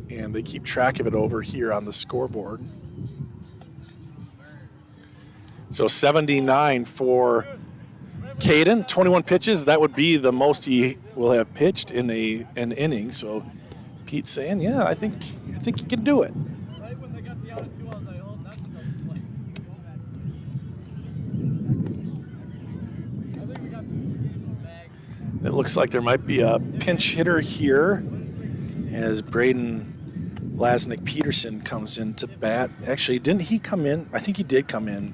And they keep track of it over here on the scoreboard. So 79 for Caden, 21 pitches. That would be the most he will have pitched in an inning. So Pete's saying, yeah, I think he can do it. Right when they got the out of 2, I was like, oh, that's a double play. I think we got the games in the bag. It looks like there might be a pinch hitter here as Braden Lasnik Peterson comes in to bat. Actually, didn't he come in? I think he did come in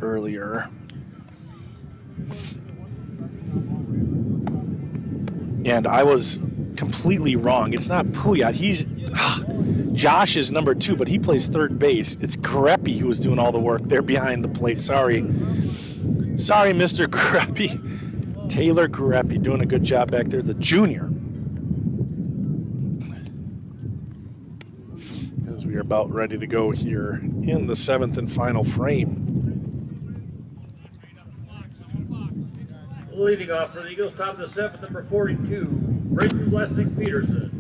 earlier. And I was completely wrong. It's not Puyat. Josh is number 2, but he plays third base. It's Greppy who was doing all the work. They're behind the plate. Sorry, Mr. Greppy. Taylor Greppy doing a good job back there, the junior. As we are about ready to go here in the 7th and final frame. Leading off for the Eagles, top of the 7th, number 42, Braden Blessing Peterson.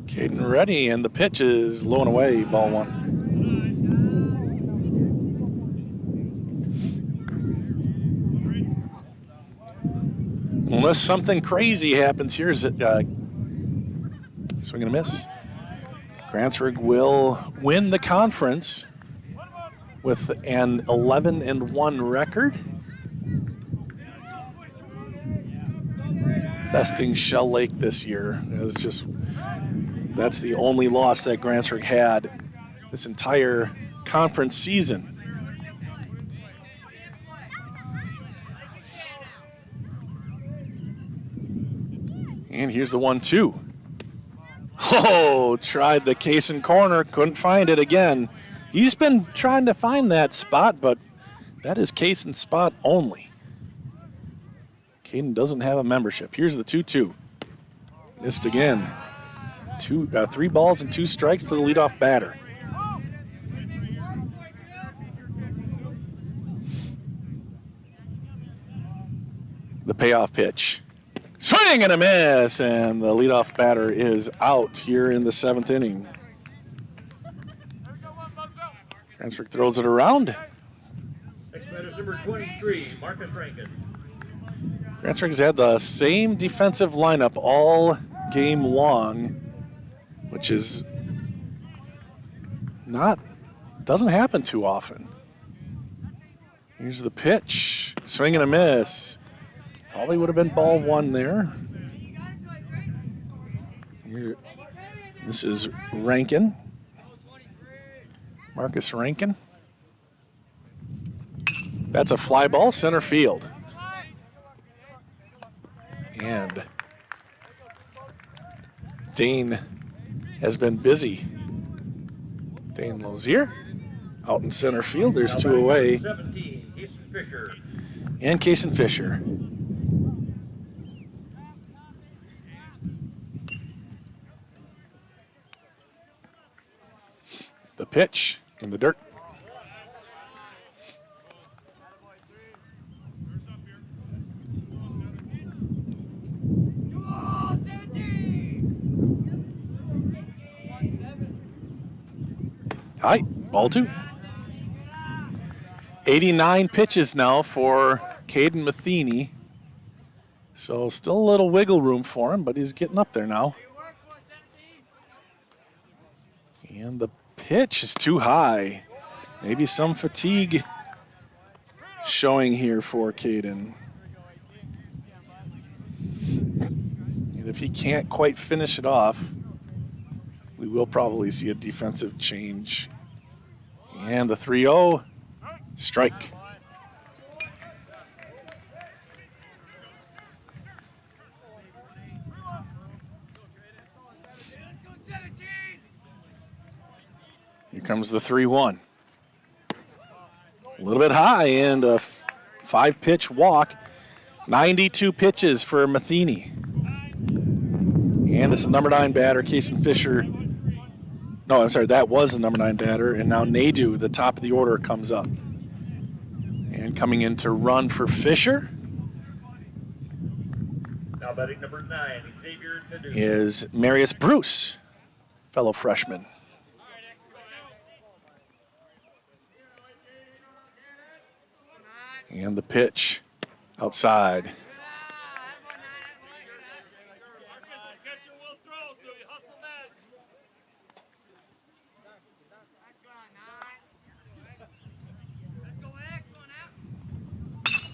Caden ready, and the pitch is low and away, ball 1. Unless something crazy happens here, is it swing and a miss. Grantsburg will win the conference with an 11-1 record. Besting Shell Lake this year. That's the only loss that Grantsburg had this entire conference season. And here's the 1-2. Oh, tried the Kaysen corner, couldn't find it again. He's been trying to find that spot, but that is Kaysen's spot only. Caden doesn't have a membership. Here's the 2-2. Missed again. 3 balls and 2 strikes to the leadoff batter. The payoff pitch. Swing and a miss, and the leadoff batter is out here in the 7th inning. Grantsburg throws it around. Next batter is number 23, Marcus Rankin. Grantsburg has had the same defensive lineup all game long, which is doesn't happen too often. Here's the pitch. Swing and a miss. Probably would have been ball 1 there. Here, this is Rankin. Marcus Rankin. That's a fly ball, center field. And Dane has been busy. Dane Lozier out in center field. There's 2 away. 17, Kaysen Fisher. And Kaysen Fisher. The pitch in the dirt. Hi, ball 2. 89 pitches now for Caden Matheny. So still a little wiggle room for him, but he's getting up there now. And the pitch is too high. Maybe some fatigue showing here for Caden. And if he can't quite finish it off, We will probably see a defensive change. And the 3-0, strike. Here comes the 3-1. A little bit high and a 5-pitch walk. 92 pitches for Matheny. And it's the number 9 batter, Kason Fisher. No, I'm sorry, that was the number 9 batter. And now Nadu, the top of the order, comes up. And coming in to run for Fisher Now batting number 9, Xavier Nadu. is Marius Bruce, fellow freshman. And the pitch outside.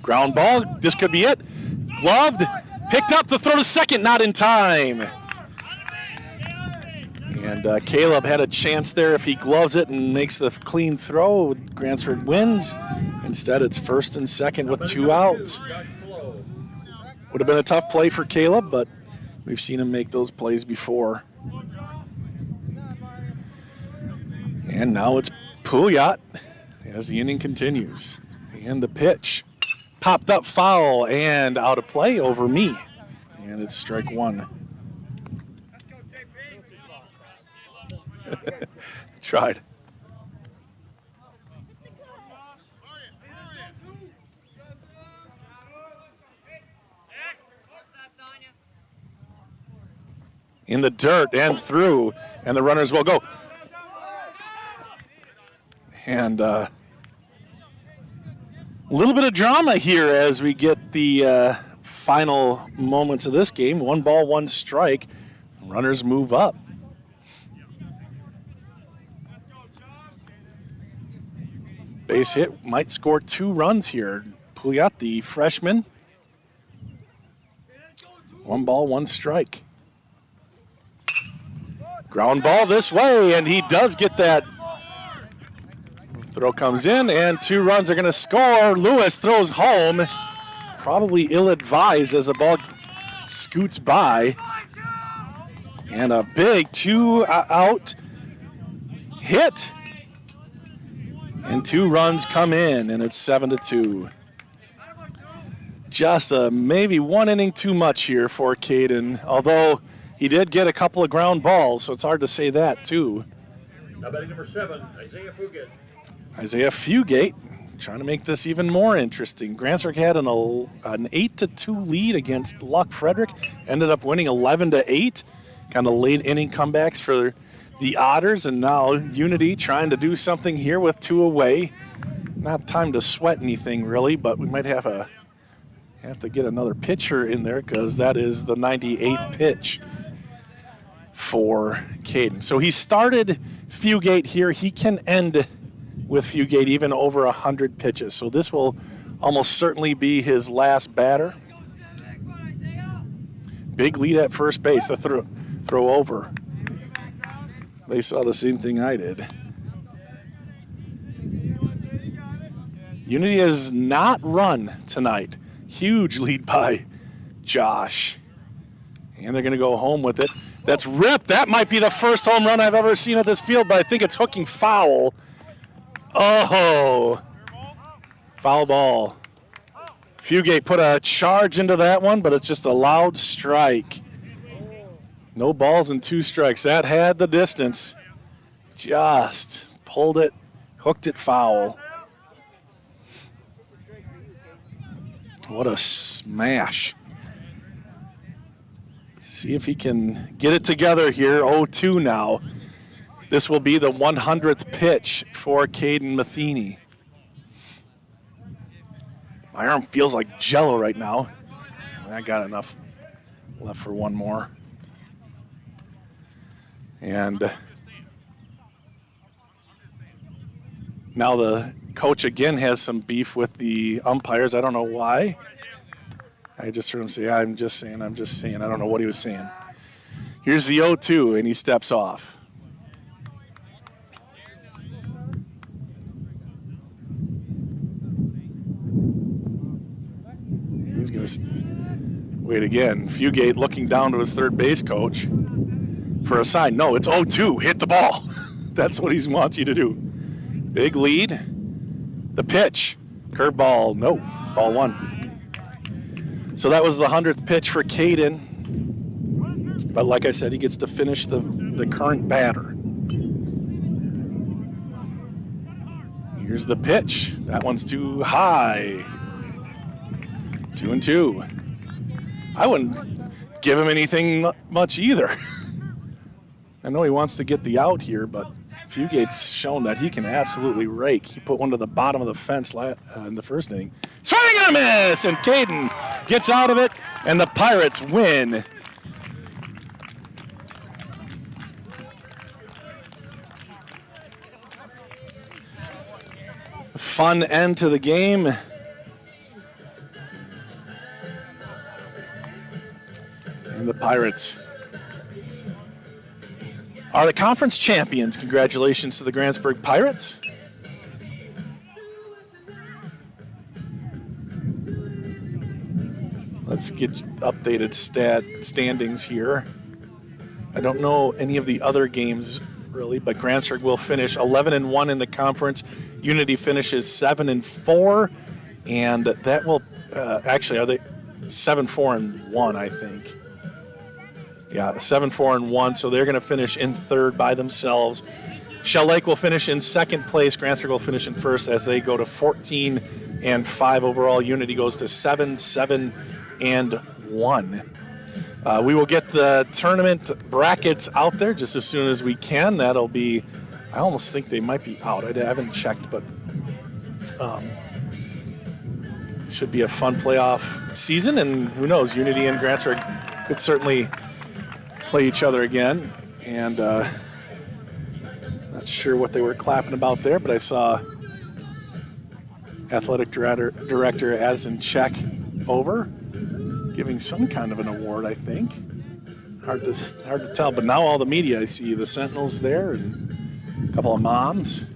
Ground ball, this could be it. Gloved, picked up, the throw to second, not in time. And Caleb had a chance there. If he gloves it and makes the clean throw, Grantsburg wins. Instead, it's first and second with 2 outs. Would have been a tough play for Caleb, but we've seen him make those plays before. And now it's Pouliot as the inning continues. And the pitch. Popped up foul and out of play over me. And it's strike 1. Tried. In the dirt and through, and the runners will go. And a little bit of drama here as we get the final moments of this game. 1 ball, 1 strike. Runners move up. Base hit might score 2 runs here. Pouliot, the freshman. 1 ball, 1 strike. Ground ball this way, and he does get that. Throw comes in, and 2 runs are going to score. Lewis throws home. Probably ill-advised as the ball scoots by. And a big 2-out hit. And 2 runs come in, and it's 7-2. Just maybe 1 inning too much here for Caden, although he did get a couple of ground balls, so it's hard to say that too. Now batting number 7, Isaiah Fugate. Isaiah Fugate trying to make this even more interesting. Grantsburg had an 8-2 lead against Luck Frederick, ended up winning 11-8. Kind of late inning comebacks for the Otters, and now Unity trying to do something here with 2 away. Not time to sweat anything really, but we might have to get another pitcher in there because that is the 98th pitch for Caden. So he started Fugate here. He can end with Fugate even over 100 pitches. So this will almost certainly be his last batter. Big lead at first base. The throw over. They saw the same thing I did. Unity has not run tonight. Huge lead by Josh. And they're going to go home with it. That's ripped. That might be the first home run I've ever seen at this field, but I think it's hooking foul. Oh, foul ball. Fugate put a charge into that one, but it's just a loud strike. No balls and 2 strikes. That had the distance. Just pulled it, hooked it foul. What a smash. See if he can get it together here. 0-2 now. This will be the 100th pitch for Caden Matheny. My arm feels like jello right now. I got enough left for 1 more. And now the coach again has some beef with the umpires. I don't know why. I just heard him say, I'm just saying. I don't know what he was saying. Here's the 0-2, and he steps off. Wait again. Fugate looking down to his third base coach for a sign. No, it's 0-2. Hit the ball. That's what he wants you to do. Big lead. The pitch. Curveball. No. Ball 1. So that was the 100th pitch for Caden. But like I said, he gets to finish the current batter. Here's the pitch. That one's too high. 2-2. I wouldn't give him anything much either. I know he wants to get the out here, but Fugate's shown that he can absolutely rake. He put one to the bottom of the fence in the first inning. Swing and a miss, and Caden gets out of it, and the Pirates win. Fun end to the game. And the Pirates are the conference champions. Congratulations to the Grantsburg Pirates. Let's get updated standings here. I don't know any of the other games really, but Grantsburg will finish 11-1 in the conference. Unity finishes 7-4, and that will actually, are they 7-4-1? I think. Yeah, 7-4-1. So they're going to finish in third by themselves. Shell Lake will finish in second place. Grantsburg will finish in first as they go to 14-5 overall. Unity goes to 7-1. We will get the tournament brackets out there just as soon as we can. That'll be, I almost think they might be out. I haven't checked, but should be a fun playoff season. And who knows, Unity and Grantsburg could certainly play each other again. And not sure what they were clapping about there, but I saw athletic director Addison Check over, giving some kind of an award, I think. Hard to tell, but now all the media, I see the Sentinels there and a couple of moms.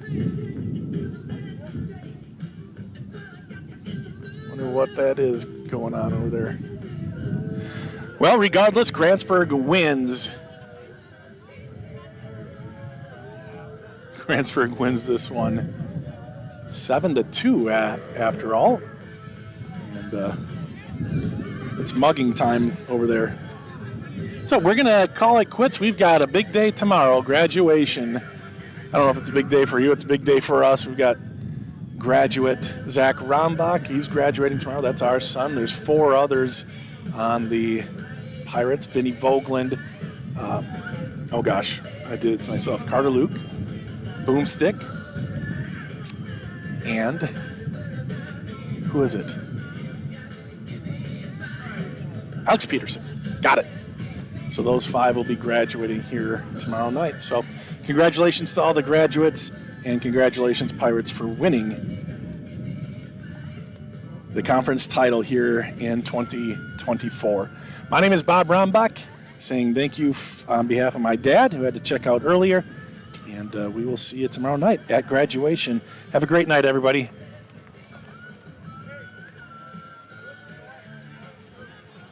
Wonder what that is going on over there. Well, regardless, Grantsburg wins. Grantsburg wins this one 7-2 after all. And it's mugging time over there. So we're going to call it quits. We've got a big day tomorrow, graduation. I don't know if it's a big day for you. It's a big day for us. We've got graduate Zach Rombach. He's graduating tomorrow. That's our son. There's 4 others on the Pirates. Vinny Vogeland. Oh, gosh. I did it to myself. Carter Luke. Boomstick. And who is it? Alex Peterson. Got it. So those 5 will be graduating here tomorrow night. So congratulations to all the graduates, and congratulations, Pirates, for winning the conference title here in 2024. My name is Bob Rombach, saying thank you on behalf of my dad, who had to check out earlier, and we will see you tomorrow night at graduation. Have a great night, everybody.